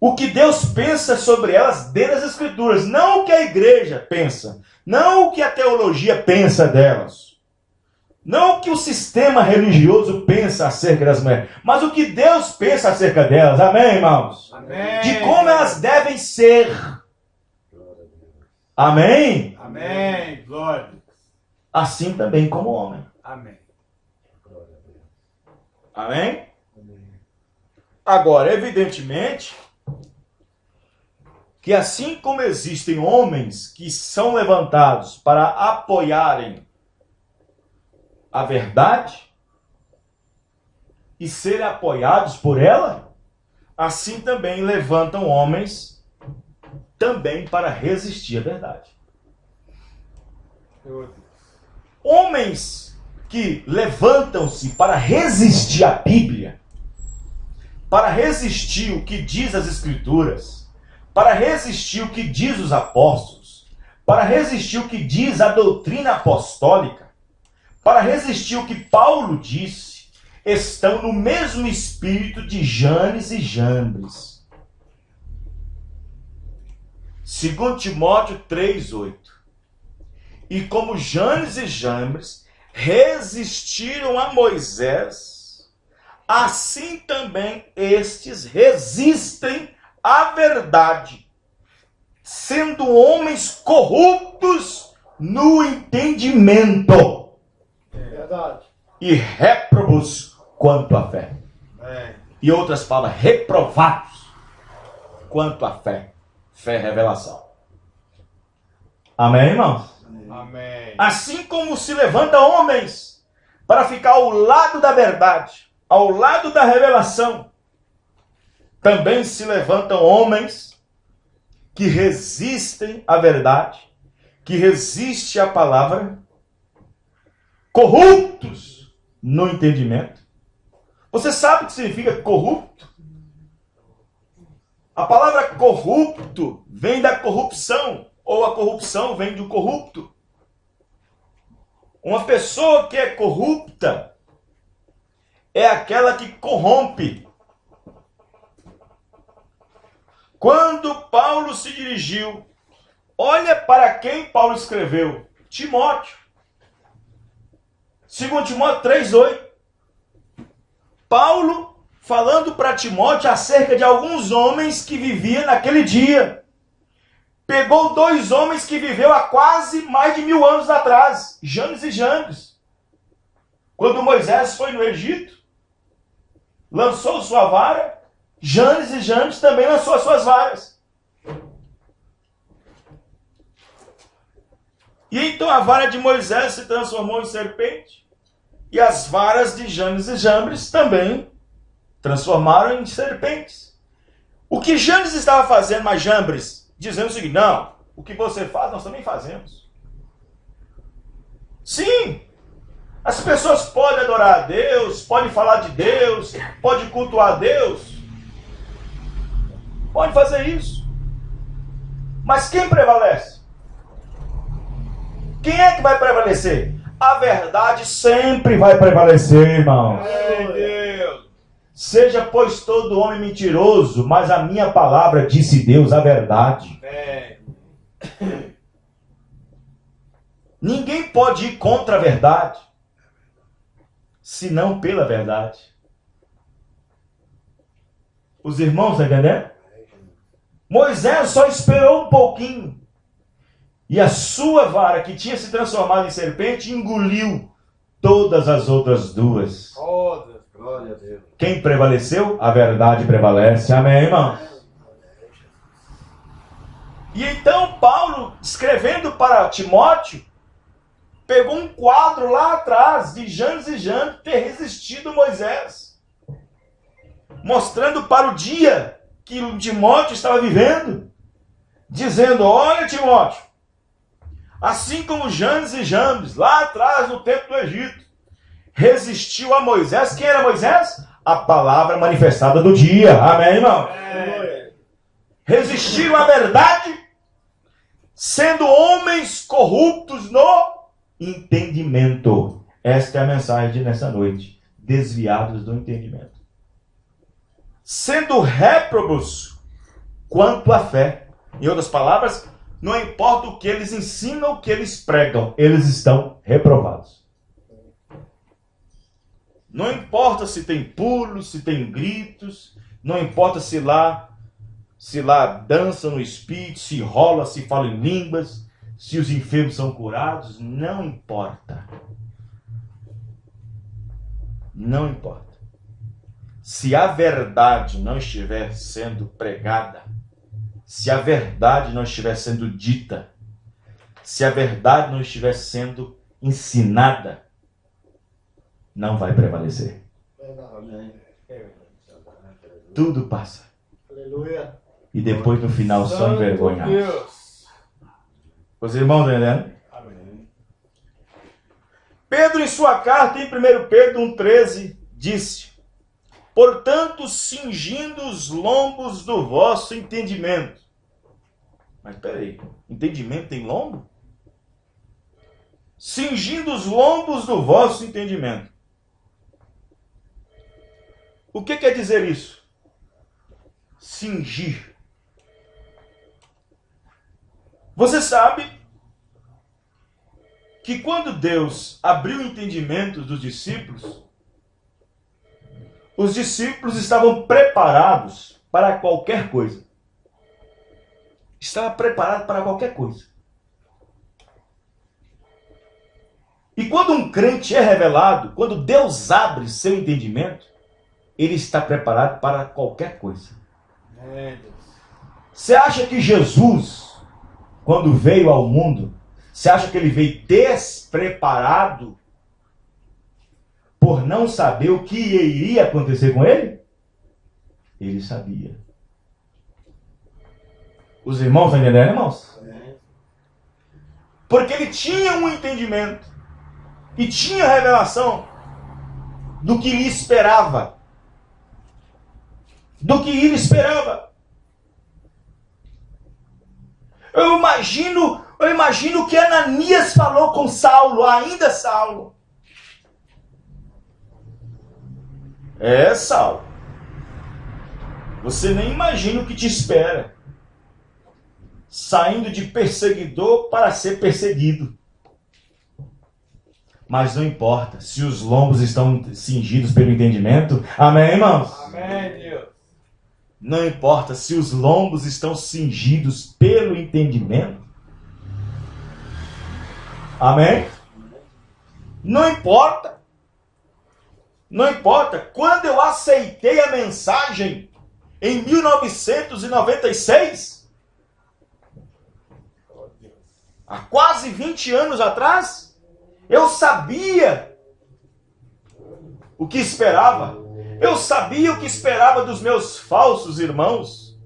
O que Deus pensa sobre elas dentro das Escrituras, não o que a igreja pensa, não o que a teologia pensa delas, não o que o sistema religioso pensa acerca das mulheres, mas o que Deus pensa acerca delas, amém, irmãos?
Amém.
De como elas devem ser, amém?
Amém. Glória.
Assim também como homem,
Amém.
amém? Agora, evidentemente, que assim como existem homens que são levantados para apoiarem a verdade e serem apoiados por ela, assim também levantam homens também para resistir à verdade. Homens que levantam-se para resistir à Bíblia, para resistir o que diz as Escrituras, para resistir o que diz os apóstolos, para resistir o que diz a doutrina apostólica, para resistir o que Paulo disse, estão no mesmo espírito de Janes e Jambres. 2 Timóteo 3:8. E como Janes e Jambres resistiram a Moisés, assim também estes resistem à verdade, sendo homens corruptos no entendimento.
Verdade.
E réprobos quanto à fé.
Amém.
E outras palavras, reprovados quanto à fé. Fé é revelação. Amém, irmãos?
Amém.
Assim como se levanta homens para ficar ao lado da verdade, ao lado da revelação, também se levantam homens que resistem à verdade, que resistem à palavra, corruptos no entendimento. Você sabe o que significa corrupto? A palavra corrupto vem da corrupção, ou a corrupção vem do corrupto. Uma pessoa que é corrupta é aquela que corrompe. Quando Paulo se dirigiu, olha para quem Paulo escreveu: Timóteo. 2 Timóteo 3:8. Paulo falando para Timóteo acerca de alguns homens que viviam naquele dia. Pegou dois homens que viveu há quase mais de 1000 anos atrás, Janes e Jambres. Quando Moisés foi no Egito, lançou sua vara, Janes e Jambres também lançou as suas varas. E então a vara de Moisés se transformou em serpente, e as varas de Janes e Jambres também transformaram em serpentes. O que Janes estava fazendo, mas Jambres dizendo o seguinte: não, o que você faz, nós também fazemos. Sim, as pessoas podem adorar a Deus, podem falar de Deus, podem cultuar a Deus, pode fazer isso. Mas quem prevalece? Quem é que vai prevalecer? A verdade sempre vai prevalecer, irmão.
Amém, Deus.
Seja, pois, todo homem mentiroso, mas a minha palavra, disse Deus, a verdade.
Amém.
Ninguém pode ir contra a verdade, senão pela verdade. Os irmãos estão entendendo? Moisés só esperou um pouquinho. E a sua vara, que tinha se transformado em serpente, engoliu todas as outras duas.
Todas.
Glória a Deus.
Quem prevaleceu? A verdade prevalece. Amém, irmão? E então Paulo, escrevendo para Timóteo, pegou um quadro lá atrás de Janes e Jambres ter resistido Moisés, mostrando para o dia que o Timóteo estava vivendo, dizendo: olha, Timóteo, assim como Janes e Jambres, lá atrás no tempo do Egito, resistiu a Moisés. Quem era Moisés? A palavra manifestada do dia. Amém, irmão?
Amém.
Resistiram à verdade, sendo homens corruptos no entendimento. Esta é a mensagem nessa noite. Desviados do entendimento. Sendo réprobos quanto à fé. Em outras palavras, não importa o que eles ensinam, o que eles pregam, eles estão reprovados. Não importa se tem pulos, se tem gritos, não importa se lá dança no espírito, se rola, se fala em línguas, se os enfermos são curados, não importa. Não importa. Se a verdade não estiver sendo pregada, se a verdade não estiver sendo dita, se a verdade não estiver sendo ensinada, não vai prevalecer.
Amém.
Tudo passa.
Aleluia.
E depois no final só
Santo
envergonhados.
Deus.
Os irmãos entendendo?
Amém.
Pedro, em sua carta, em 1 Pedro 1,13, disse: portanto, cingindo os lombos do vosso entendimento. Mas peraí, entendimento tem lombo? Cingindo os lombos do vosso entendimento. O que quer dizer isso? Cingir. Você sabe que quando Deus abriu o entendimento dos discípulos, os discípulos estavam preparados para qualquer coisa. Estava preparado para qualquer coisa. E quando um crente é revelado, quando Deus abre seu entendimento, ele está preparado para qualquer coisa.
Amém, Deus.
Você acha que Jesus, quando veio ao mundo, você acha que ele veio despreparado por não saber o que iria acontecer com ele? Ele sabia. Os irmãos estão entendendo, irmãos? Porque ele tinha um entendimento e tinha revelação do que lhe esperava. Do que ele esperava. Eu imagino o que Ananias falou com Saulo, ainda Saulo. Saulo, você nem imagina o que te espera. Saindo de perseguidor para ser perseguido. Mas não importa se os lombos estão cingidos pelo entendimento. Amém, irmãos?
Amém, Deus.
Não importa se os lombos estão cingidos pelo entendimento. Amém? Não importa. Não importa. Quando eu aceitei a mensagem em 1996, há quase 20 anos atrás, eu sabia o que esperava. Eu sabia o que esperava dos meus falsos irmãos.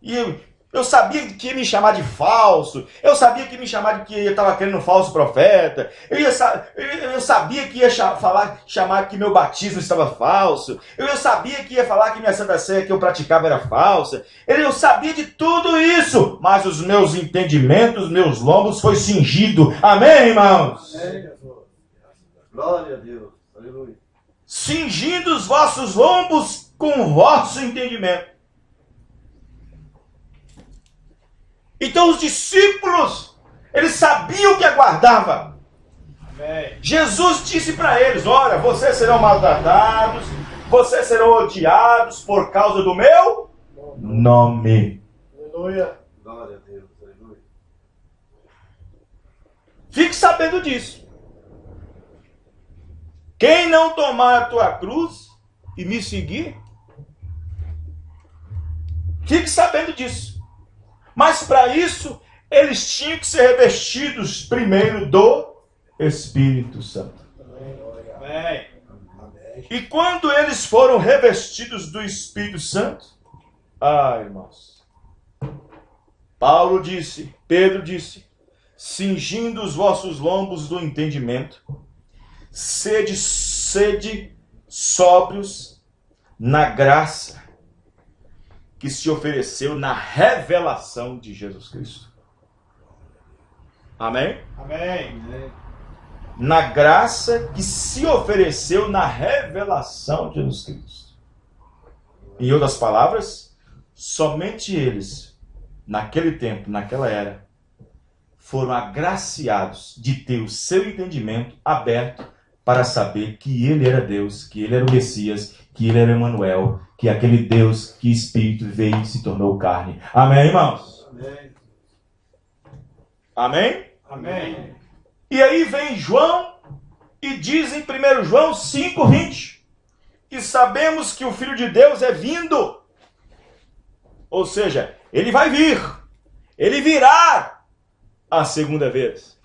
E Eu sabia que ia me chamar de falso. Eu sabia que ia me chamar de que eu estava querendo um falso profeta. Eu sabia que ia chamar que meu batismo estava falso. Eu sabia que ia falar que minha Santa Ceia que eu praticava era falsa. Eu sabia de tudo isso. Mas os meus entendimentos, meus lombos foi cingido. Amém, irmãos?
Amém. Glória a Deus. Aleluia.
Cingindo os vossos lombos com o vosso entendimento. Então os discípulos, eles sabiam o que aguardava.
Amém.
Jesus disse para eles, olha, vocês serão maltratados, vocês serão odiados por causa do meu nome.
Aleluia. Glória a Deus. Aleluia.
Fique sabendo disso. Quem não tomar a tua cruz e me seguir, fique sabendo disso. Mas para isso, eles tinham que ser revestidos primeiro do Espírito Santo.
Amém.
E quando eles foram revestidos do Espírito Santo, irmãos, Pedro disse, cingindo os vossos lombos do entendimento, sede sóbrios na graça que se ofereceu na revelação de Jesus Cristo. Amém?
Amém.
Na graça que se ofereceu na revelação de Jesus Cristo. Em outras palavras, somente eles, naquele tempo, naquela era, foram agraciados de ter o seu entendimento aberto para saber que ele era Deus, que ele era o Messias, que ele era Emanuel, que aquele Deus, que Espírito veio e se tornou carne. Amém, irmãos?
Amém.
Amém?
Amém.
E aí vem João e diz em 1 João 5,20 que sabemos que o Filho de Deus é vindo. Ou seja, ele vai vir. Ele virá a segunda vez.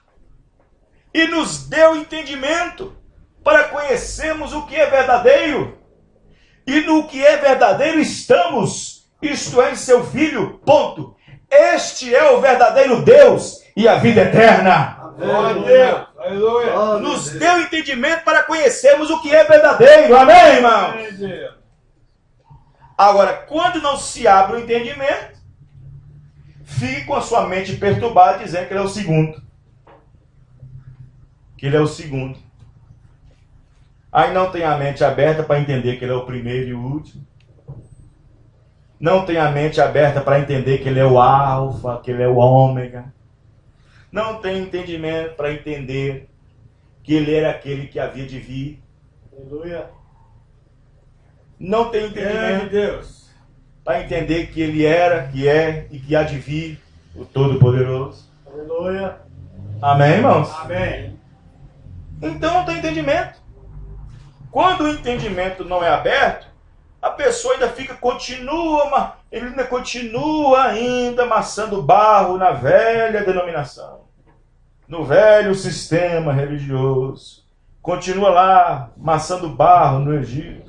E nos deu entendimento para conhecermos o que é verdadeiro. E no que é verdadeiro estamos, isto é, em seu Filho, ponto. Este é o verdadeiro Deus e a vida eterna.
Glória a Deus. Aleluia.
Nos deu entendimento para conhecermos o que é verdadeiro. Amém, irmão?
Amém, Deus.
Agora, quando não se abre o entendimento, fique com a sua mente perturbada dizendo que ele é o segundo. Que ele é o segundo. Aí não tem a mente aberta para entender que ele é o primeiro e o último. Não tem a mente aberta para entender que ele é o alfa, que ele é o ômega. Não tem entendimento para entender que ele era aquele que havia de vir.
Aleluia.
Não tem
Amém,
entendimento
Deus.
para entender que ele era, que é e que há de vir o Todo-Poderoso.
Aleluia.
Amém, irmãos?
Amém.
Então não tem entendimento. Quando o entendimento não é aberto, a pessoa ele ainda continua amassando barro na velha denominação, no velho sistema religioso. Continua lá, amassando barro no Egito.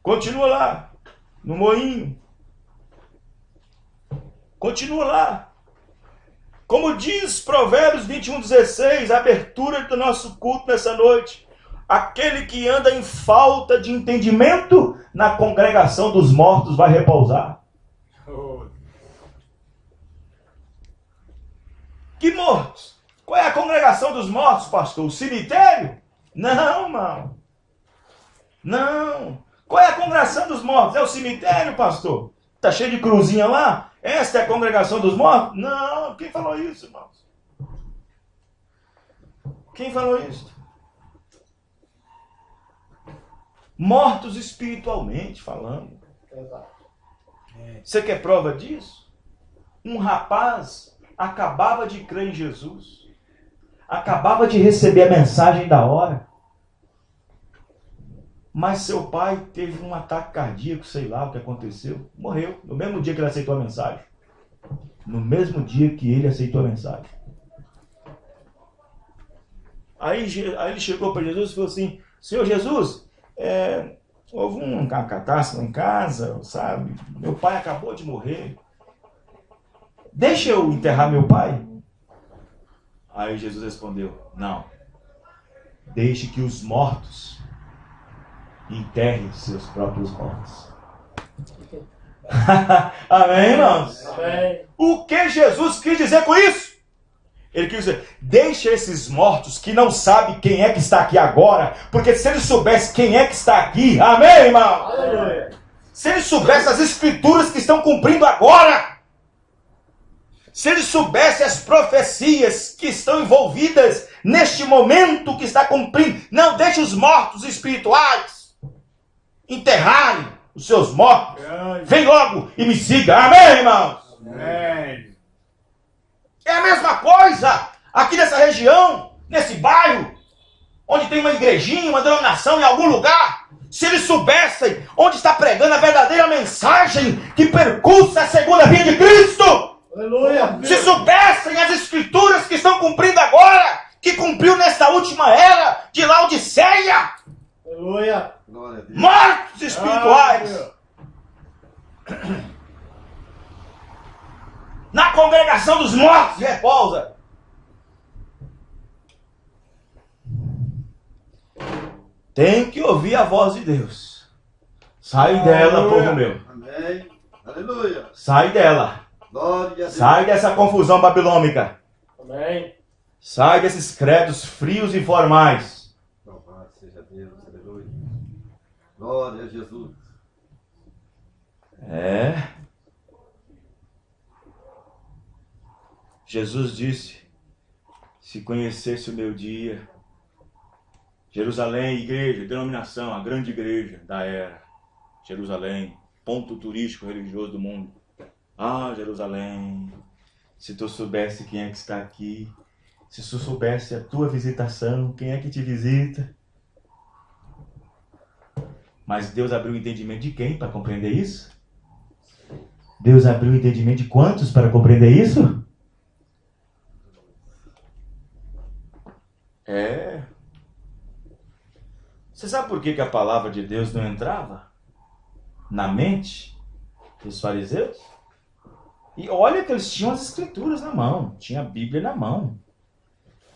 Continua lá, no moinho. Continua lá. Como diz Provérbios 21:16, a abertura do nosso culto nessa noite. Aquele que anda em falta de entendimento, na congregação dos mortos vai repousar.
Oh,
Que mortos? Qual é a congregação dos mortos, pastor? O cemitério? Não, irmão. Não. Qual é a congregação dos mortos? É o cemitério, pastor? Está cheio de cruzinha lá? Esta é a congregação dos mortos? Não. Quem falou isso, irmãos? Quem falou isso? Mortos espiritualmente falando.
Exato.
Você quer prova disso? Um rapaz acabava de crer em Jesus. Acabava de receber a mensagem da hora. Mas seu pai teve um ataque cardíaco, sei lá o que aconteceu. Morreu. No mesmo dia que ele aceitou a mensagem. No mesmo dia que ele aceitou a mensagem. Aí ele chegou para Jesus e falou assim: Senhor Jesus, houve uma catástrofe em casa, sabe? Meu pai acabou de morrer. Deixa eu enterrar meu pai? Aí Jesus respondeu, não. Deixe que os mortos enterrem seus próprios mortos. Amém, irmãos?
Amém.
O que Jesus quis dizer com isso? Ele quis dizer, deixa esses mortos que não sabem quem é que está aqui agora, porque se eles soubessem quem é que está aqui, amém, irmão?
Aleluia.
Se eles soubessem as escrituras que estão cumprindo agora, se eles soubessem as profecias que estão envolvidas neste momento que está cumprindo, não deixe os mortos espirituais enterrarem os seus mortos. Vem logo e me siga, amém, irmãos?
Amém.
É a mesma coisa aqui nessa região, nesse bairro, onde tem uma igrejinha, uma denominação em algum lugar. Se eles soubessem onde está pregando a verdadeira mensagem que percursa a segunda vinda de Cristo,
Aleluia.
se soubessem as escrituras que estão cumprindo agora, que cumpriu nesta última era de Laodiceia,
Aleluia.
Glória a Deus.
mortos espirituais, na congregação dos mortos repousa. Tem que ouvir a voz de Deus. Sai dela, povo meu.
Amém. Aleluia.
Sai dela.
Glória a Deus.
Sai dessa confusão babilônica.
Amém.
Sai desses credos frios e formais.
Louvado seja Deus. Aleluia. Glória a Jesus.
Jesus disse, se conhecesse o meu dia, Jerusalém, igreja, denominação, a grande igreja da era, Jerusalém, ponto turístico religioso do mundo. Ah, Jerusalém, se tu soubesse quem é que está aqui, se tu soubesse a tua visitação, quem é que te visita. Mas Deus abriu o entendimento de quem para compreender isso? Deus abriu o entendimento de quantos para compreender isso? Você sabe por que a palavra de Deus não entrava na mente dos fariseus? E olha que eles tinham as escrituras na mão, tinha a Bíblia na mão.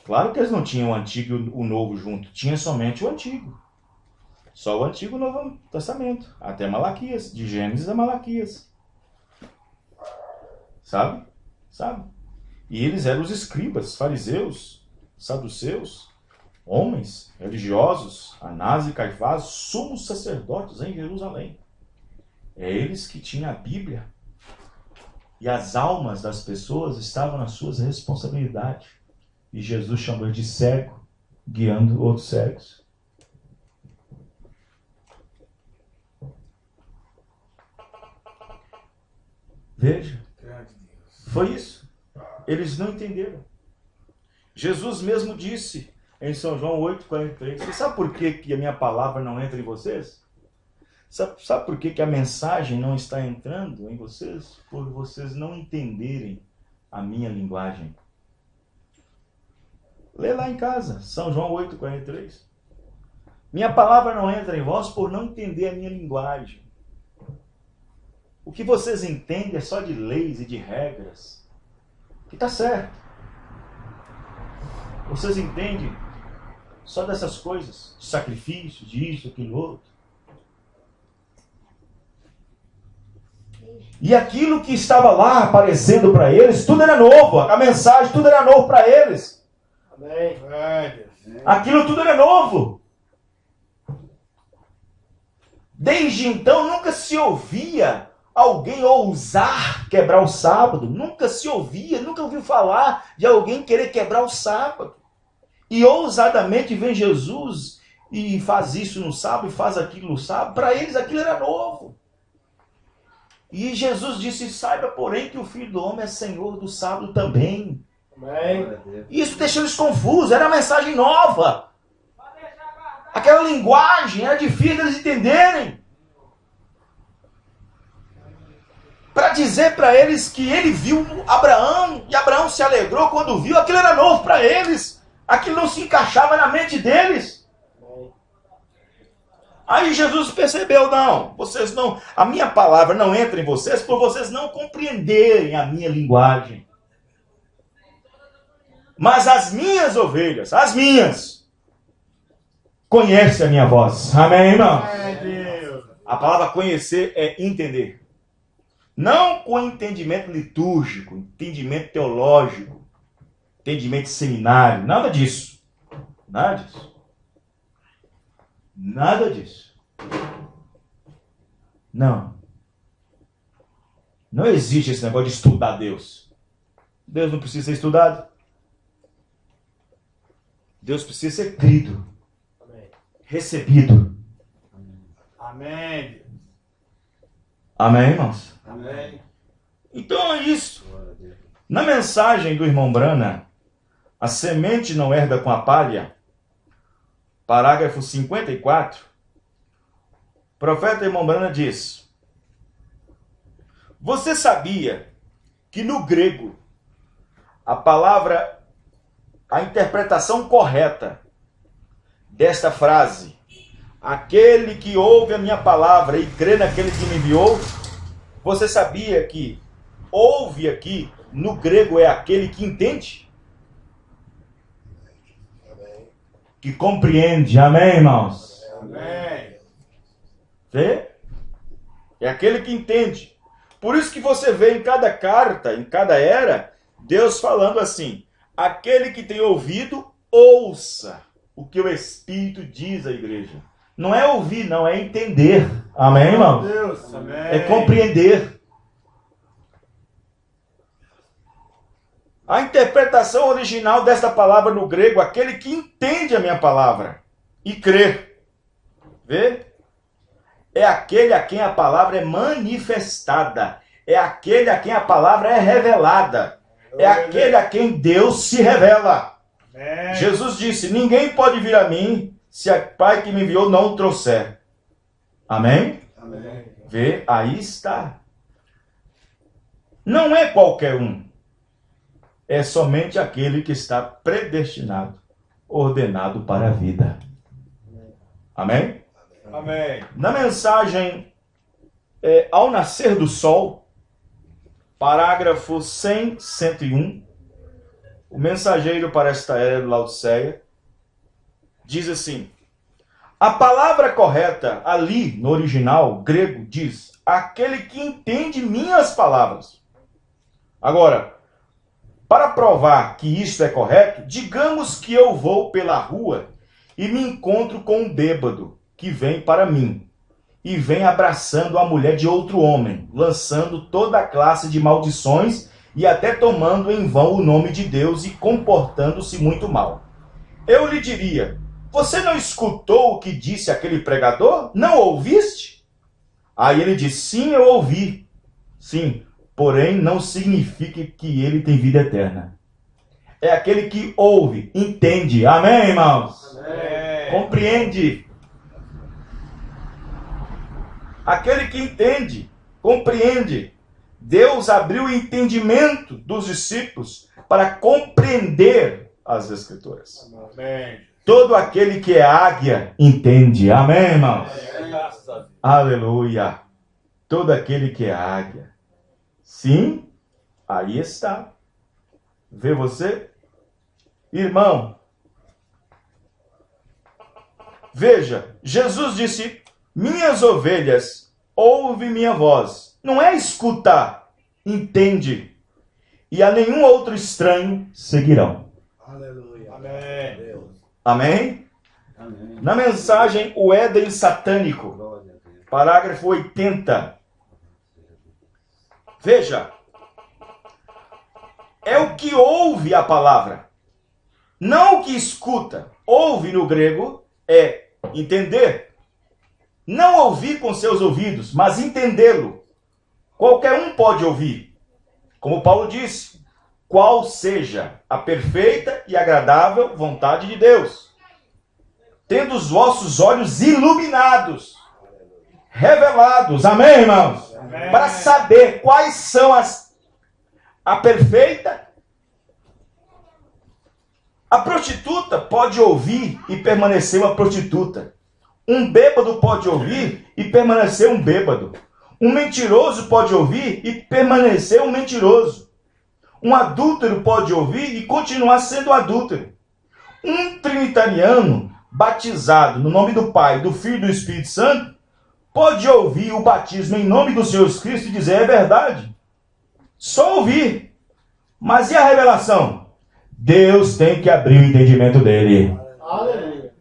Claro que eles não tinham o Antigo e o Novo junto, tinha somente o Antigo. Só o Antigo e o Novo Testamento, até Malaquias, de Gênesis a Malaquias. Sabe? E eles eram os escribas, fariseus, saduceus, homens religiosos, Anás e Caifás, sumos sacerdotes em Jerusalém. É eles que tinham a Bíblia. E as almas das pessoas estavam nas suas responsabilidades. E Jesus chamou de cego, guiando outros cegos. Veja, foi isso. Eles não entenderam. Jesus mesmo disse em São João 8,43, você sabe por que a minha palavra não entra em vocês? Sabe por que a mensagem não está entrando em vocês? Por vocês não entenderem a minha linguagem. Lê lá em casa, São João 8,43. Minha palavra não entra em vós por não entender a minha linguagem. O que vocês entendem é só de leis e de regras. Que está certo. Vocês entendem só dessas coisas, de sacrifício, disso, aquilo, outro. E aquilo que estava lá aparecendo para eles, tudo era novo. A mensagem, tudo era novo para eles.
Amém.
Aquilo tudo era novo. Desde então nunca se ouvia alguém ousar quebrar o sábado. Nunca se ouvia, nunca ouviu falar de alguém querer quebrar o sábado. E ousadamente vem Jesus e faz isso no sábado e faz aquilo no sábado. Para eles aquilo era novo. E Jesus disse, saiba porém que o Filho do Homem é Senhor do sábado também.
Amém.
Isso deixou eles confusos, era uma mensagem nova. Aquela linguagem era difícil eles entenderem. Para dizer para eles que ele viu Abraão, e Abraão se alegrou quando viu, aquilo era novo para eles. Aquilo não se encaixava na mente deles. Aí Jesus percebeu, não, vocês não, a minha palavra não entra em vocês por vocês não compreenderem a minha linguagem. Mas as minhas ovelhas, as minhas, conhecem a minha voz. Amém, irmão? A palavra conhecer é entender. Não com entendimento litúrgico, entendimento teológico, entendimento de seminário, nada disso. Nada disso. Nada disso. Não. Não existe esse negócio de estudar Deus. Deus não precisa ser estudado. Deus precisa ser crido.
Amém.
Recebido.
Amém.
Amém, irmãos?
Amém.
Então é isso. Na mensagem do irmão Brana, a semente não herda com a palha, parágrafo 54, o profeta irmão Brana diz: você sabia que no grego a interpretação correta desta frase, aquele que ouve a minha palavra e crê naquele que me enviou, você sabia que ouve aqui no grego é aquele que entende?
Amém.
Que compreende. Amém, irmãos?
Amém.
Vê? É aquele que entende. Por isso que você vê em cada carta, em cada era, Deus falando assim: aquele que tem ouvido, ouça o que o Espírito diz à igreja. Não é ouvir, não, é entender. Amém, irmão?
Deus. Amém.
É compreender. A interpretação original desta palavra no grego, aquele que entende a minha palavra e crê. Vê? É aquele a quem a palavra é manifestada. É aquele a quem a palavra é revelada. É aquele a quem Deus se revela.
Amém.
Jesus disse: ninguém pode vir a mim se o Pai que me enviou não o trouxer. Amém?
Amém.
Vê? Aí está. Não é qualquer um. É somente aquele que está predestinado, ordenado para a vida. Amém?
Amém.
Na mensagem Ao Nascer do Sol, parágrafo 100, 101, o mensageiro para esta era de Laodiceia diz assim: a palavra correta ali no original grego diz: aquele que entende minhas palavras. Agora, para provar que isto é correto, digamos que eu vou pela rua e me encontro com um bêbado que vem para mim e vem abraçando a mulher de outro homem, lançando toda a classe de maldições e até tomando em vão o nome de Deus e comportando-se muito mal. Eu lhe diria: você não escutou o que disse aquele pregador? Não ouviste? Aí ele diz: sim, eu ouvi. Sim, porém não significa que ele tem vida eterna. É aquele que ouve, entende. Amém, irmãos?
Amém.
Compreende. Aquele que entende, compreende. Deus abriu o entendimento dos discípulos para compreender as Escrituras.
Amém.
Todo aquele que é águia entende. Amém, irmãos?
Graças a Deus.
Aleluia. Todo aquele que é águia. Sim, aí está. Vê você? Irmão, veja, Jesus disse: minhas ovelhas ouvem minha voz. Não é escutar, entende. E a nenhum outro estranho seguirão.
Aleluia.
Amém.
Deus.
Amém?
Amém.
Na mensagem O Éden Satânico,
Glória a Deus.
parágrafo 80. Veja, é o que ouve a palavra, não o que escuta. Ouve no grego é entender. Não ouvir com seus ouvidos, mas entendê-lo. Qualquer um pode ouvir. Como Paulo disse: qual seja a perfeita e agradável vontade de Deus. Tendo os vossos olhos iluminados, revelados, amém, irmãos?
Amém.
Para saber quais são a perfeita. A prostituta pode ouvir e permanecer uma prostituta. Um bêbado pode ouvir e permanecer um bêbado. Um mentiroso pode ouvir e permanecer um mentiroso. Um adúltero pode ouvir e continuar sendo adúltero. Um trinitariano batizado no nome do Pai, do Filho e do Espírito Santo pode ouvir o batismo em nome do Senhor Jesus Cristo e dizer: é verdade. Só ouvir. Mas e a revelação? Deus tem que abrir o entendimento dele.
Aleluia.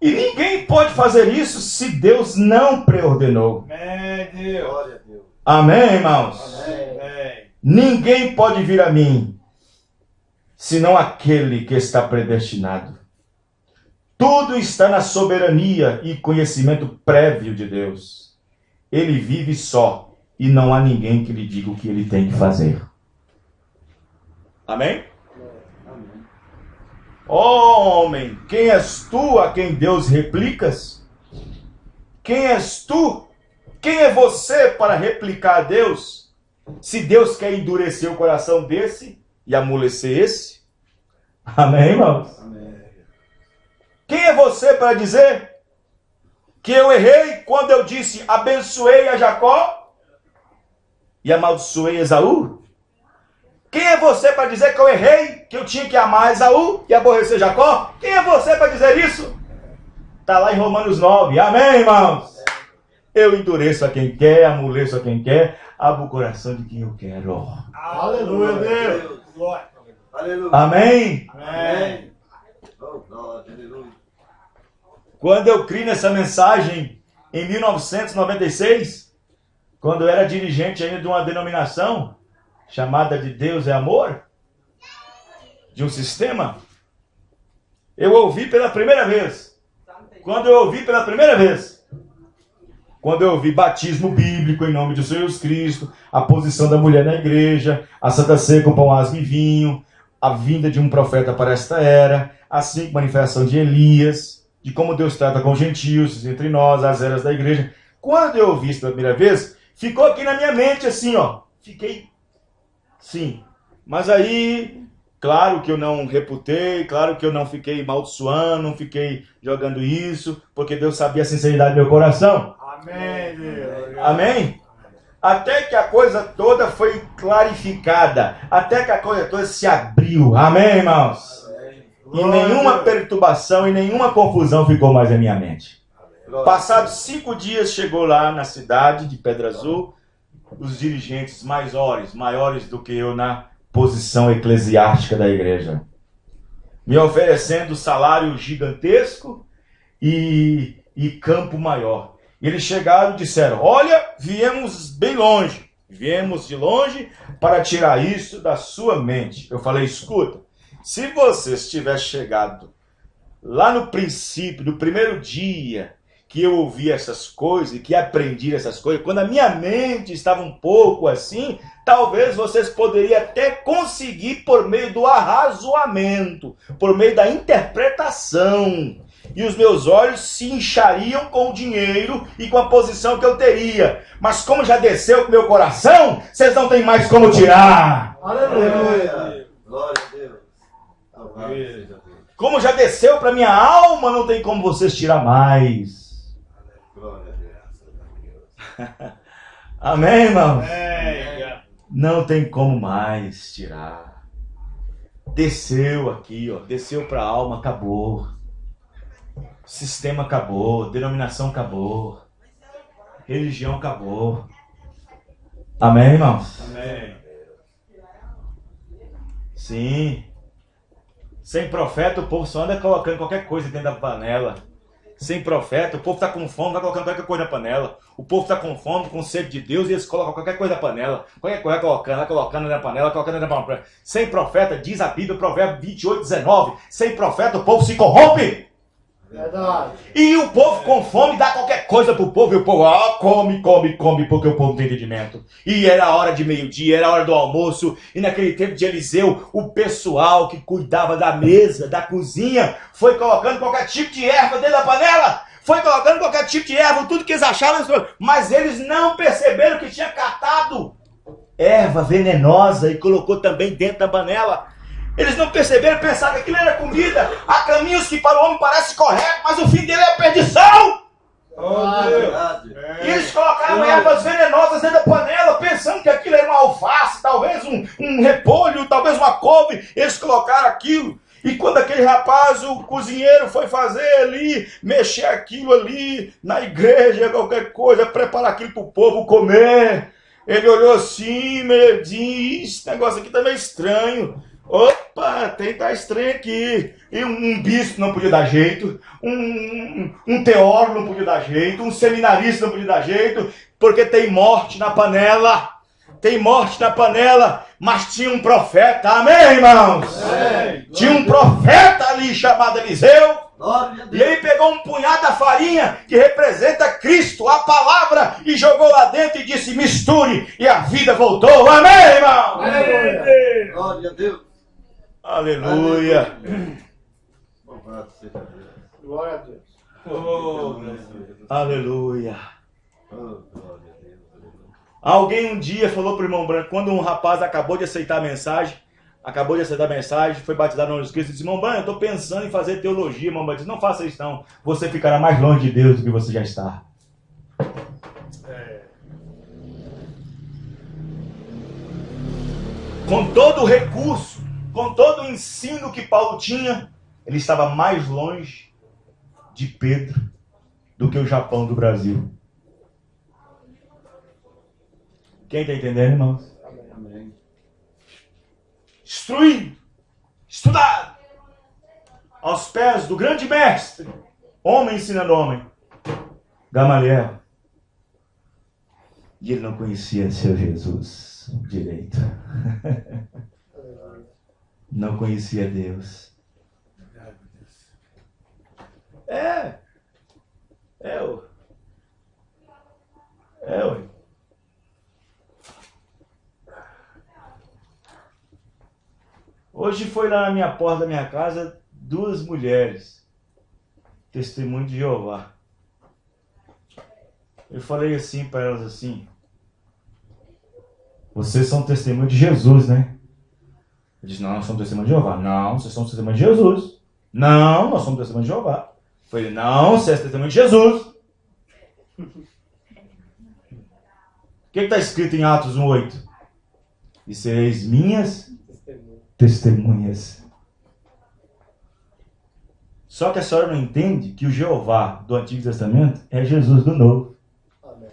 E ninguém pode fazer isso se Deus não preordenou.
Amém, Deus.
Glória a Deus.
Amém, irmãos?
Amém.
Ninguém pode vir a mim, senão aquele que está predestinado. Tudo está na soberania e conhecimento prévio de Deus. Ele vive só e não há ninguém que lhe diga o que ele tem que fazer. Amém?
Amém.
Ó homem, quem és tu a quem Deus replicas? Quem és tu? Quem é você para replicar a Deus? Se Deus quer endurecer o coração desse e amolecer esse? Amém, irmãos?
Amém.
Quem é você para dizer que eu errei quando eu disse abençoei a Jacó e amaldiçoei Esaú? Quem é você para dizer que eu errei, que eu tinha que amar Esaú e aborrecer Jacó? Quem é você para dizer isso? Está lá em Romanos 9. Amém, irmãos? Eu endureço a quem quer, amoleço a quem quer, abro o coração de quem eu quero.
Aleluia, Deus. Glória.
Aleluia.
Amém?
Amém.
Oh, glória, aleluia.
Quando eu criei nessa mensagem em 1996, quando eu era dirigente ainda de uma denominação chamada de Deus é Amor, de um sistema, eu ouvi pela primeira vez. Quando eu ouvi pela primeira vez, quando eu ouvi batismo bíblico em nome de Jesus Cristo, a posição da mulher na igreja, a Santa Ceia com pão, asmo e vinho, a vinda de um profeta para esta era, a cinco manifestação de Elias, de como Deus trata com os gentios, entre nós, as eras da igreja. Quando eu ouvi isso pela primeira vez, ficou aqui na minha mente assim, ó. Fiquei, sim. Mas aí, claro que eu não reputei, claro que eu não fiquei amaldiçoando, não fiquei jogando isso, porque Deus sabia a sinceridade do meu coração.
Amém, Deus.
Amém? Até que a coisa toda foi clarificada. Até que a coisa toda se abriu. Amém, irmãos? E nenhuma perturbação e nenhuma confusão ficou mais na minha mente. Passados 5 dias, chegou lá na cidade de Pedra Azul os dirigentes maiores do que eu na posição eclesiástica da igreja, me oferecendo salário gigantesco e campo maior. E eles chegaram e disseram: olha, viemos bem longe, viemos de longe para tirar isso da sua mente. Eu falei: escuta, se vocês tivessem chegado lá no princípio, no primeiro dia que eu ouvi essas coisas e que aprendi essas coisas, quando a minha mente estava um pouco assim, talvez vocês poderiam até conseguir por meio do arrazoamento, por meio da interpretação. E os meus olhos se inchariam com o dinheiro e com a posição que eu teria. Mas como já desceu para o meu coração, vocês não têm mais como tirar.
Aleluia. Glória a Deus.
Aleluia.
Como já desceu para minha alma, não tem como vocês tirar mais.
Glória a Deus.
Amém, irmão?
Amém.
Não tem como mais tirar. Desceu aqui, ó. Desceu para a alma, acabou. Sistema acabou, denominação acabou, religião acabou. Amém, irmãos?
Amém.
Sim. Sem profeta, o povo só anda colocando qualquer coisa dentro da panela. Sem profeta, o povo está com fome, vai colocando qualquer coisa na panela. O povo está com fome, com sede de Deus, e eles colocam qualquer coisa na panela. Qualquer coisa colocando na panela, colocando na panela. Sem profeta, diz a Bíblia, Provérbio 28:19. Sem profeta, o povo se corrompe.
Verdade.
E o povo com fome dá qualquer coisa pro povo, e o povo, come, porque o povo tem entendimento. E era a hora de meio-dia, era a hora do almoço, e naquele tempo de Eliseu, o pessoal que cuidava da mesa, da cozinha, foi colocando qualquer tipo de erva dentro da panela, foi colocando qualquer tipo de erva, tudo que eles acharam, mas eles não perceberam que tinha catado erva venenosa e colocou também dentro da panela. Eles não perceberam, pensaram que aquilo era comida. Há caminhos que para o homem parecem corretos, mas o fim dele é a perdição.
Verdade.
E eles colocaram ervas venenosas dentro da panela, pensando que aquilo era uma alface, talvez um repolho, talvez uma couve. Eles colocaram aquilo. E quando aquele rapaz, o cozinheiro, foi fazer ali, mexer aquilo ali na igreja, qualquer coisa, preparar aquilo para o povo comer, ele olhou assim, meio disse, esse negócio aqui tá meio estranho. Opa, tá estranho aqui. E um bispo não podia dar jeito, um teólogo não podia dar jeito, um seminarista não podia dar jeito, porque tem morte na panela. Tem morte na panela, mas tinha um profeta, amém, irmãos?
Amém.
Tinha um profeta ali chamado Eliseu,
Glória a
e
Deus.
ele pegou um punhado da farinha que representa Cristo, a palavra, e jogou lá dentro e disse: misture, e a vida voltou, amém, irmão?
Amém.
Glória a Deus.
Aleluia.
Louvado seja Deus.
Glória a Deus.
Oh,
Aleluia.
Oh, glória a Deus. Aleluia.
Alguém um dia falou para o irmão Branco, quando um rapaz acabou de aceitar a mensagem, foi batizado no nome de Cristo, disse: irmão Branco, eu estou pensando em fazer teologia. Irmão Branco disse: não faça isso não, você ficará mais longe de Deus do que você já está. Com todo o recurso, com todo o ensino que Paulo tinha, ele estava mais longe de Pedro do que o Japão do Brasil. Quem está entendendo, irmãos?
Amém.
Instruído, estudado, aos pés do grande mestre, homem ensinando homem, Gamaliel. E ele não conhecia seu Jesus direito. Não conhecia Deus. Ué. Hoje foi lá na minha porta da minha casa 2 mulheres, testemunho de Jeová. Eu falei assim para elas assim: vocês são testemunho de Jesus, né? Eu disse: não, nós somos testemunho de Jeová. Não, vocês são testemunho de Jesus. Não, nós somos testemunho de Jeová. Eu falei: não, você é testemunho de Jesus. O que está escrito em Atos 1:8? E sereis minhas testemunhas. Só que a senhora não entende que o Jeová do Antigo Testamento é Jesus do Novo.
Amém.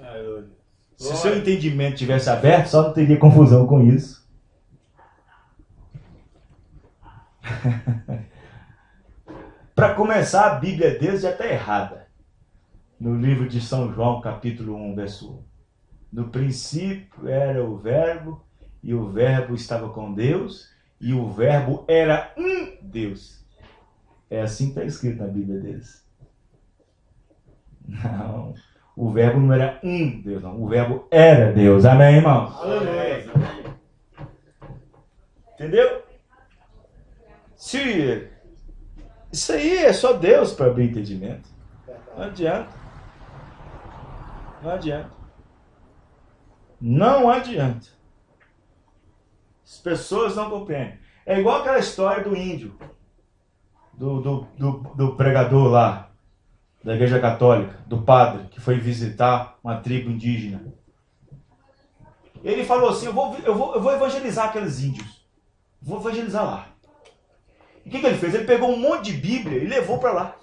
Aleluia.
Se o seu entendimento tivesse aberto, só não teria confusão com isso. Para começar, a Bíblia deles já está errada. No livro de São João, capítulo 1, verso 1. No princípio era o Verbo, e o Verbo estava com Deus, e o Verbo era um Deus. É assim que está escrito na Bíblia deles. Não, o Verbo não era um Deus, não. O Verbo era Deus. Amém, irmão?
Aleluia.
Entendeu? Se isso aí é só Deus para abrir entendimento. Não adianta. Não adianta. Não adianta. As pessoas não compreendem. É igual aquela história do índio, do pregador lá, da Igreja Católica, do padre, que foi visitar uma tribo indígena. Ele falou assim: eu vou evangelizar aqueles índios. Vou evangelizar lá. E o que ele fez? Ele pegou um monte de Bíblia e levou para lá.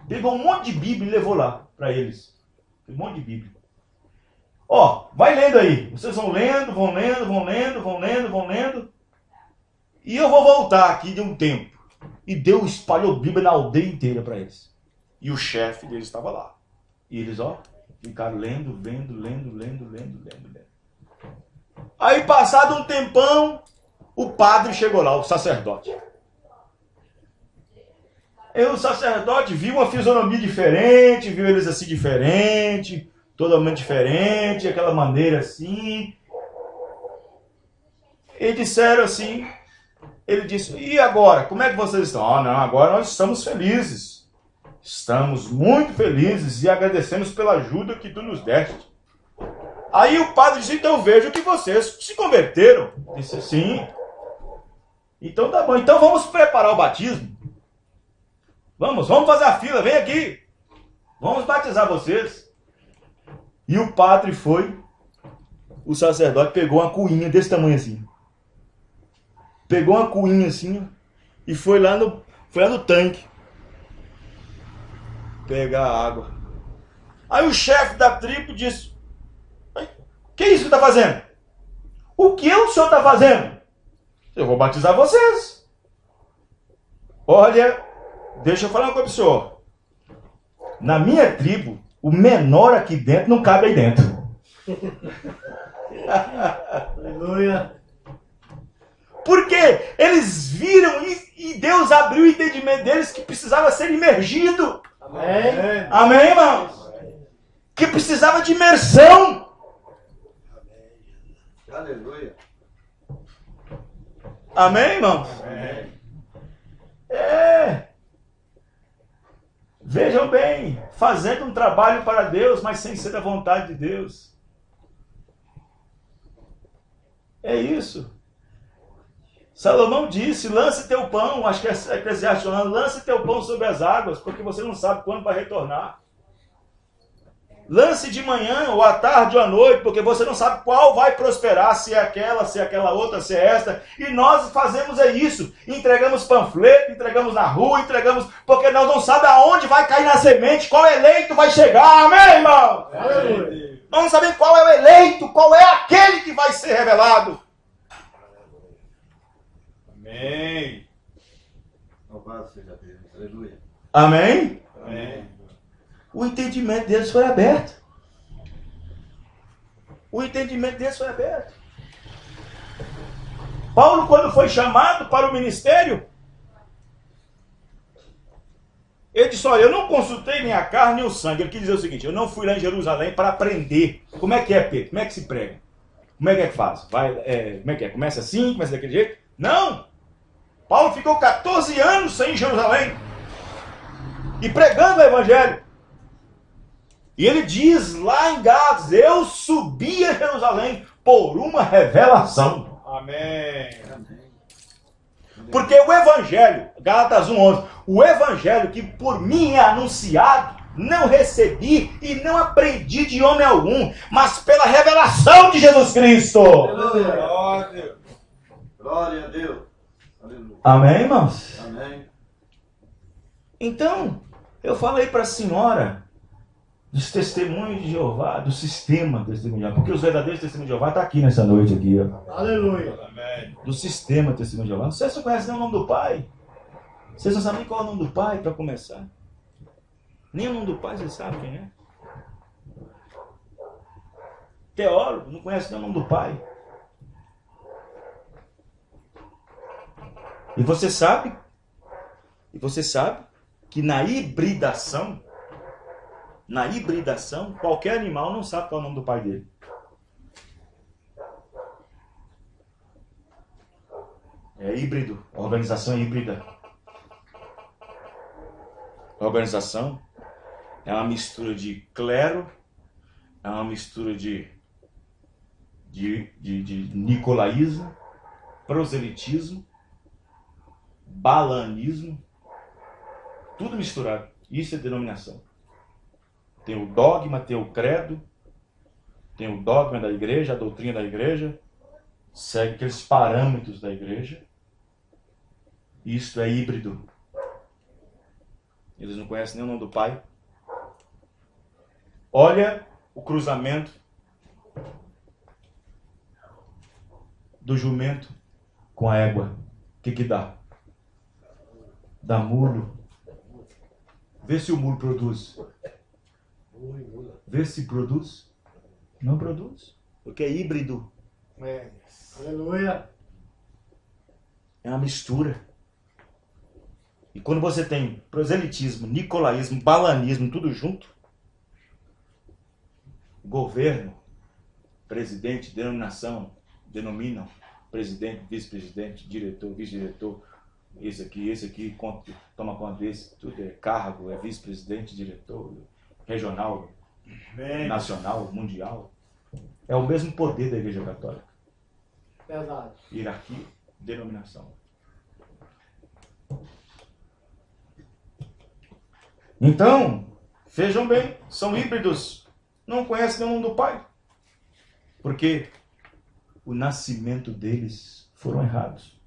Pegou um monte de Bíblia e levou lá para eles. Um monte de Bíblia. Ó, vai lendo aí. Vocês vão lendo, vão lendo, vão lendo, vão lendo, vão lendo. E eu vou voltar aqui de um tempo. E Deus espalhou Bíblia na aldeia inteira para eles. E o chefe deles estava lá. E eles, ó, ficaram lendo, lendo. Aí, passado um tempão, o padre chegou lá, o sacerdote. E o sacerdote viu uma fisionomia diferente, viu eles assim diferente, totalmente diferente, aquela maneira assim. E disseram assim, ele disse: e agora, como é que vocês estão? Ah, não, agora nós estamos felizes. Estamos muito felizes e agradecemos pela ajuda que tu nos deste. Aí o padre disse: então eu vejo que vocês se converteram. Disse: sim. Então tá bom, então vamos preparar o batismo. Vamos fazer a fila, vem aqui. Vamos batizar vocês. E o padre foi, o sacerdote pegou uma cuinha desse tamanho assim. Pegou uma cuinha assim e foi lá no tanque pegar a água. Aí o chefe da tribo disse: que é isso que está fazendo? O que o senhor está fazendo? Eu vou batizar vocês. Olha, deixa eu falar uma coisa pro senhor. Na minha tribo, o menor aqui dentro não cabe aí dentro.
Aleluia.
Porque eles viram e Deus abriu o entendimento deles que precisava ser imergido.
Amém.
Amém, irmãos? Que precisava de imersão.
Aleluia.
Amém, irmãos?
Amém.
Vejam bem, fazendo um trabalho para Deus, mas sem ser da vontade de Deus. É isso. Salomão disse: lance teu pão, acho que é Eclesiastes falando, lance teu pão sobre as águas, porque você não sabe quando vai retornar. Lance de manhã, ou à tarde, ou à noite, porque você não sabe qual vai prosperar, se é aquela outra, se é esta. E nós fazemos isso. Entregamos panfleto, entregamos na rua, entregamos, porque nós não sabemos aonde vai cair na semente, qual eleito vai chegar. Amém, irmão?
Aleluia.
Nós não sabemos qual é o eleito, qual é aquele que vai ser revelado.
Amém.
Louvado seja Deus. Aleluia.
Amém?
Amém.
O entendimento deles foi aberto. O entendimento deles foi aberto. Paulo, quando foi chamado para o ministério, ele disse: olha, eu não consultei nem a carne nem o sangue. Ele quis dizer o seguinte: eu não fui lá em Jerusalém para aprender. Como é que é, Pedro? Como é que se prega? Como é que faz? Como é que é? Começa assim? Começa daquele jeito? Não! Paulo ficou 14 anos sem Jerusalém e pregando o evangelho. E ele diz lá em Gálatas: eu subi a Jerusalém por uma revelação.
Amém.
Porque o evangelho, Gálatas 1:11, o evangelho que por mim é anunciado, não recebi e não aprendi de homem algum, mas pela revelação de Jesus Cristo.
Aleluia.
Glória a Deus.
Glória a Deus. Aleluia.
Amém, irmãos?
Amém.
Então, eu falei para a senhora dos testemunhos de Jeová, do sistema do testemunho de Jeová, porque os verdadeiros testemunhos de Jeová estão aqui nessa noite aqui, ó.
Aleluia.
Amém.
Do sistema do testemunho de Jeová. Vocês não conhecem nem o nome do Pai. Vocês não sabem nem qual é o nome do Pai para começar. Nem o nome do Pai vocês sabem quem é. Teólogo não conhece nem o nome do Pai. E você sabe que na hibridação, qualquer animal não sabe qual é o nome do pai dele. É híbrido, a organização é híbrida. A organização é uma mistura de clero, é uma mistura de nicolaísmo, proselitismo, balanismo, tudo misturado. Isso é denominação. Tem o dogma, tem o credo, tem o dogma da igreja, a doutrina da igreja, segue aqueles parâmetros da igreja. Isto é híbrido. Eles não conhecem nem o nome do Pai. Olha o cruzamento do jumento com a égua. O que dá? Dá mulo. Vê se o mulo produz. Vê se produz. Não produz. Porque é híbrido.
Amém. Aleluia.
É uma mistura. E quando você tem proselitismo, nicolaísmo, balanismo, tudo junto, governo, presidente, denominação, denominam presidente, vice-presidente, diretor, vice-diretor, esse aqui toma conta desse, tudo é cargo, é vice-presidente, diretor, regional,
Amém.
nacional, mundial. É o mesmo poder da Igreja Católica.
Verdade.
Hierarquia, denominação. Então, vejam bem, são híbridos. Não conhecem nenhum do Pai. Porque o nascimento deles foram errados.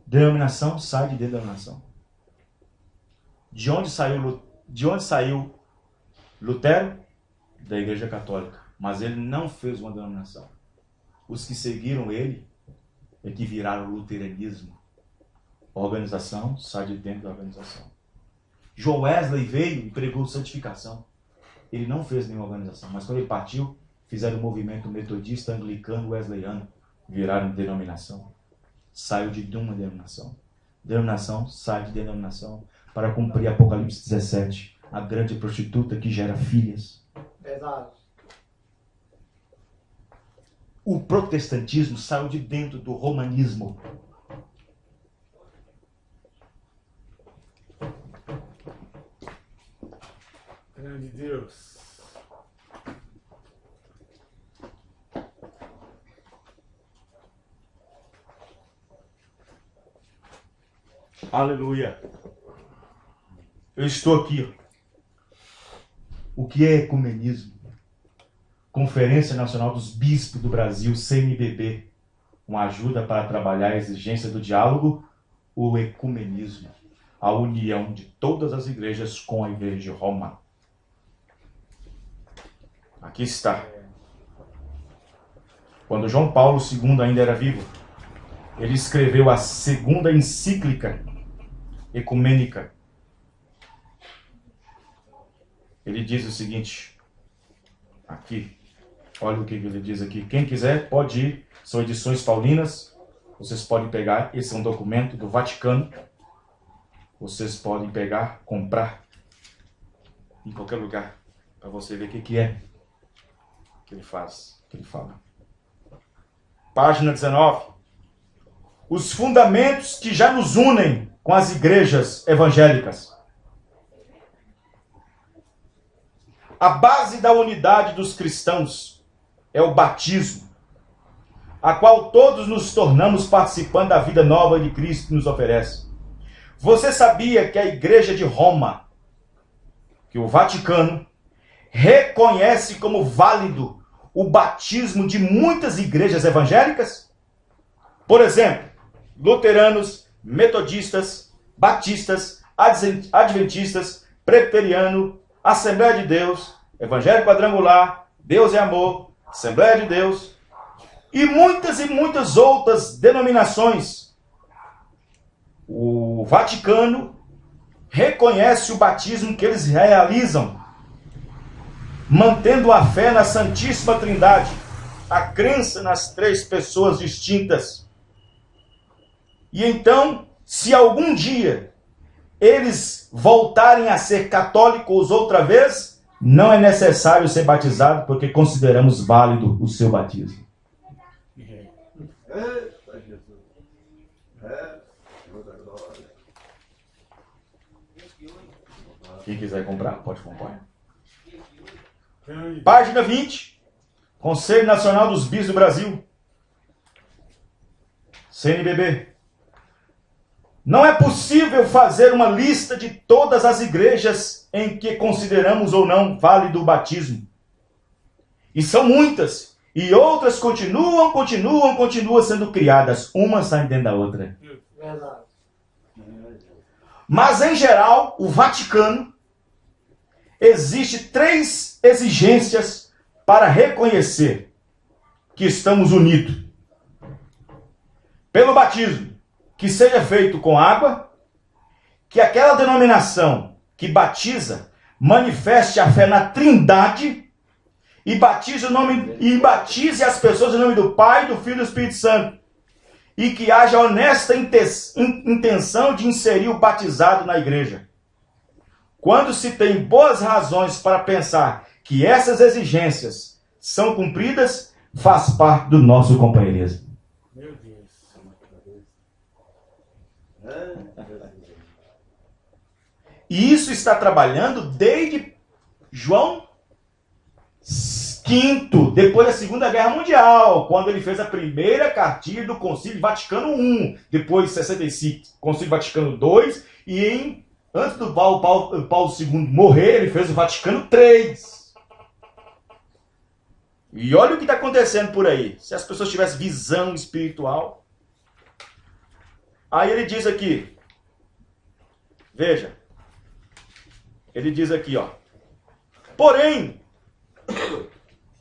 Denominação sai de denominação. De onde saiu Lutero? Da Igreja Católica. Mas ele não fez uma denominação. Os que seguiram ele é que viraram o luteranismo. A organização sai de dentro da organização. John Wesley veio e pregou santificação. Ele não fez nenhuma organização, mas quando ele partiu, fizeram o movimento metodista, anglicano, wesleyano, viraram denominação. Saiu de uma denominação. Denominação sai de denominação para cumprir Apocalipse 17, a grande prostituta que gera filhas.
Pesado.
O protestantismo saiu de dentro do romanismo.
Grande Deus.
Aleluia. Eu estou aqui. O que é ecumenismo? Conferência Nacional dos Bispos do Brasil, CNBB. Uma ajuda para trabalhar a exigência do diálogo, o ecumenismo. A união de todas as igrejas com a Igreja de Roma. Aqui está. Quando João Paulo II ainda era vivo, ele escreveu a segunda encíclica ecumênica. Ele diz o seguinte, aqui, olha o que ele diz aqui. Quem quiser pode ir, são edições paulinas, vocês podem pegar, esse é um documento do Vaticano, vocês podem pegar, comprar, em qualquer lugar, para você ver o que é que ele faz, que ele fala. Página 19. Os fundamentos que já nos unem com as igrejas evangélicas. A base da unidade dos cristãos é o batismo, a qual todos nos tornamos participantes da vida nova de Cristo que nos oferece. Você sabia que a Igreja de Roma, que o Vaticano, reconhece como válido o batismo de muitas igrejas evangélicas? Por exemplo, luteranos, metodistas, batistas, adventistas, presbiteriano, Assembleia de Deus, Evangelho Quadrangular, Deus é Amor, Assembleia de Deus e muitas outras denominações. O Vaticano reconhece o batismo que eles realizam, mantendo a fé na Santíssima Trindade, a crença nas três pessoas distintas. E então, se algum dia eles voltarem a ser católicos outra vez, não é necessário ser batizado, porque consideramos válido o seu batismo.
Eita, Jesus. Toda glória.
Quem quiser comprar, pode comprar.
Grande
Página 20. Conselho Nacional dos Bispos do Brasil. CNBB. Não é possível fazer uma lista de todas as igrejas em que consideramos ou não válido o batismo. E são muitas. E outras continuam sendo criadas. Uma sai dentro da outra.
Verdade.
Mas, em geral, o Vaticano, existe 3 exigências para reconhecer que estamos unidos. Pelo batismo, que seja feito com água, que aquela denominação que batiza manifeste a fé na Trindade e batize as pessoas em nome do Pai, do Filho e do Espírito Santo. E que haja honesta intenção de inserir o batizado na igreja. Quando se tem boas razões para pensar que essas exigências são cumpridas, faz parte do nosso companheirismo.
Meu Deus.
E isso está trabalhando desde João V, depois da Segunda Guerra Mundial, quando ele fez a primeira cartilha do Concílio Vaticano I, depois de 65, Concílio Vaticano II, e em Antes do Paulo II morrer, ele fez o Vaticano III. E olha o que está acontecendo por aí. Se as pessoas tivessem visão espiritual. Aí ele diz aqui. Veja. Ele diz aqui, ó. Porém,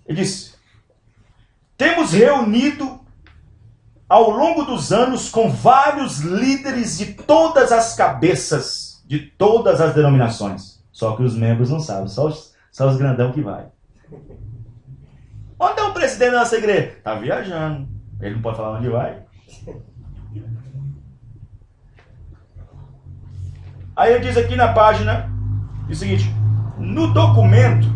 ele diz, temos reunido ao longo dos anos com vários líderes de todas as cabeças, de todas as denominações. Só que os membros não sabem, só os grandão que vai. Onde é o presidente da nossa igreja? Está viajando. Ele não pode falar onde vai. Aí ele diz aqui na página o seguinte, no documento,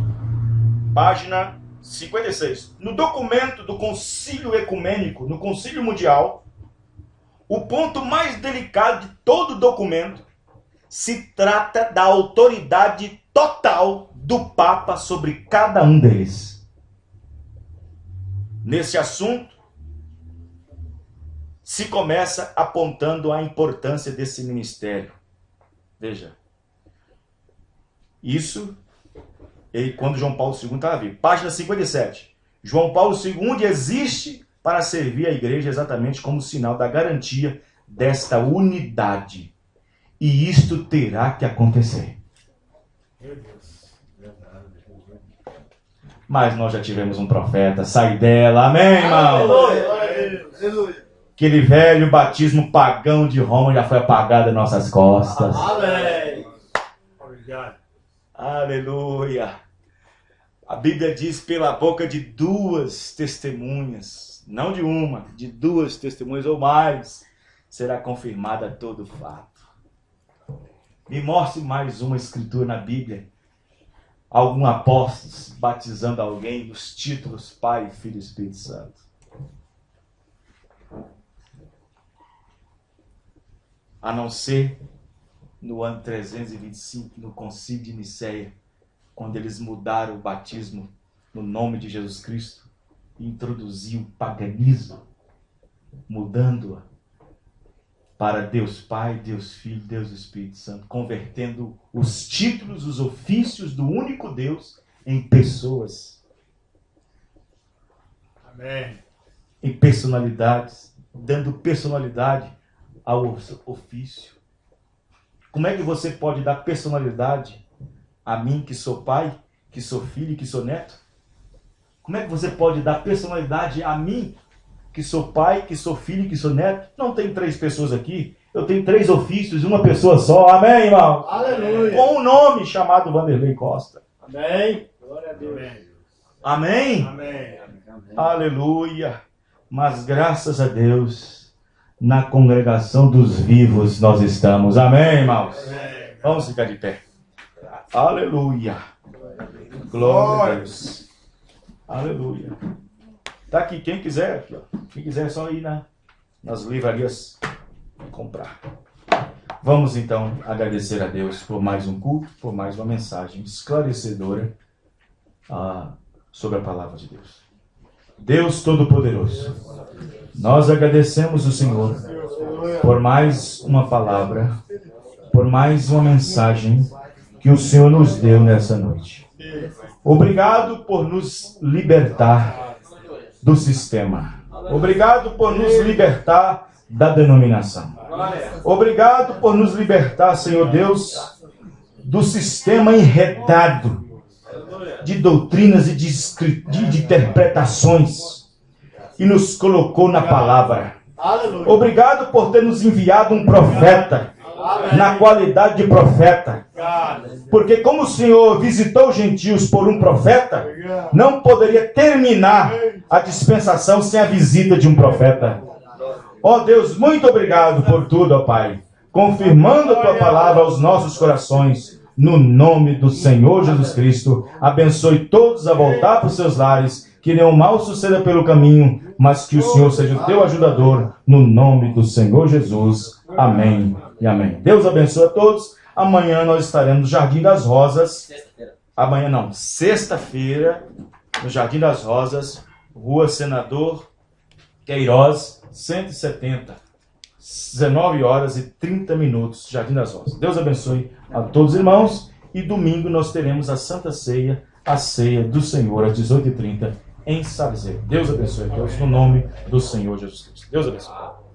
página 56, no documento do Concílio Ecumênico, no Concílio Mundial, o ponto mais delicado de todo o documento se trata da autoridade total do Papa sobre cada um deles. Nesse assunto, se começa apontando a importância desse ministério. Veja. Isso, quando João Paulo II estava vivo. Página 57. João Paulo II existe para servir a igreja exatamente como sinal da garantia desta unidade. E isto terá que acontecer.
Meu Deus.
Mas nós já tivemos um profeta, sai dela, amém, irmão?
Aleluia.
Aquele velho batismo pagão de Roma já foi apagado das nossas costas.
Amém.
Obrigado.
Aleluia. A Bíblia diz pela boca de duas testemunhas, não de uma, de duas testemunhas ou mais, será confirmada todo fato. Me mostre mais uma escritura na Bíblia. Algum apóstolo batizando alguém nos títulos Pai, Filho e Espírito Santo. A não ser no ano 325, no Concílio de Nicéia, quando eles mudaram o batismo no nome de Jesus Cristo e introduziu o paganismo, mudando-a para Deus Pai, Deus Filho, Deus Espírito Santo, convertendo os títulos, os ofícios do único Deus em pessoas.
Amém.
Em personalidades, dando personalidade ao ofício. Como é que você pode dar personalidade a mim, que sou pai, que sou filho e que sou neto? Como é que você pode dar personalidade a mim, que sou pai, que sou filho e que sou neto? Não tem 3 pessoas aqui. Eu tenho 3 ofícios, uma pessoa só. Amém, irmão?
Aleluia.
Com um nome chamado Vanderlei Costa.
Amém.
Glória a Deus.
Amém?
Amém.
Aleluia. Mas graças a Deus, na congregação dos vivos nós estamos. Amém, irmãos?
Amém.
Vamos ficar de pé. Aleluia. Glória a Deus. Aleluia. Tá aqui, quem quiser, aqui, ó. Quem quiser é só ir nas livrarias comprar. Vamos então agradecer a Deus por mais um culto, por mais uma mensagem esclarecedora sobre a palavra de Deus. Deus Todo-Poderoso, nós agradecemos o Senhor por mais uma palavra, por mais uma mensagem que o Senhor nos deu nessa noite. Obrigado por nos libertar do sistema. Obrigado por nos libertar da denominação. Obrigado por nos libertar, Senhor Deus, do sistema enredado de doutrinas e de interpretações e nos colocou na palavra. Obrigado por ter nos enviado um profeta na qualidade de profeta. Porque como o Senhor visitou os gentios por um profeta, não poderia terminar a dispensação sem a visita de um profeta. Ó Deus, muito obrigado por tudo, ó Pai. Confirmando a Tua palavra aos nossos corações, no nome do Senhor Jesus Cristo. Abençoe todos a voltar para os seus lares, que nenhum mal suceda pelo caminho, mas que o Senhor seja o teu ajudador, no nome do Senhor Jesus. Amém e amém. Deus abençoe a todos. Amanhã nós estaremos no Jardim das Rosas. Amanhã não, sexta-feira, no Jardim das Rosas, Rua Senador Queiroz, 170. 19 horas e 30 minutos, Jardim das Rosas. Deus abençoe a todos os irmãos. E domingo nós teremos a Santa Ceia, a Ceia do Senhor, às 18h30, em Sarzeiro. Deus abençoe a todos, no nome do Senhor Jesus Cristo. Deus abençoe.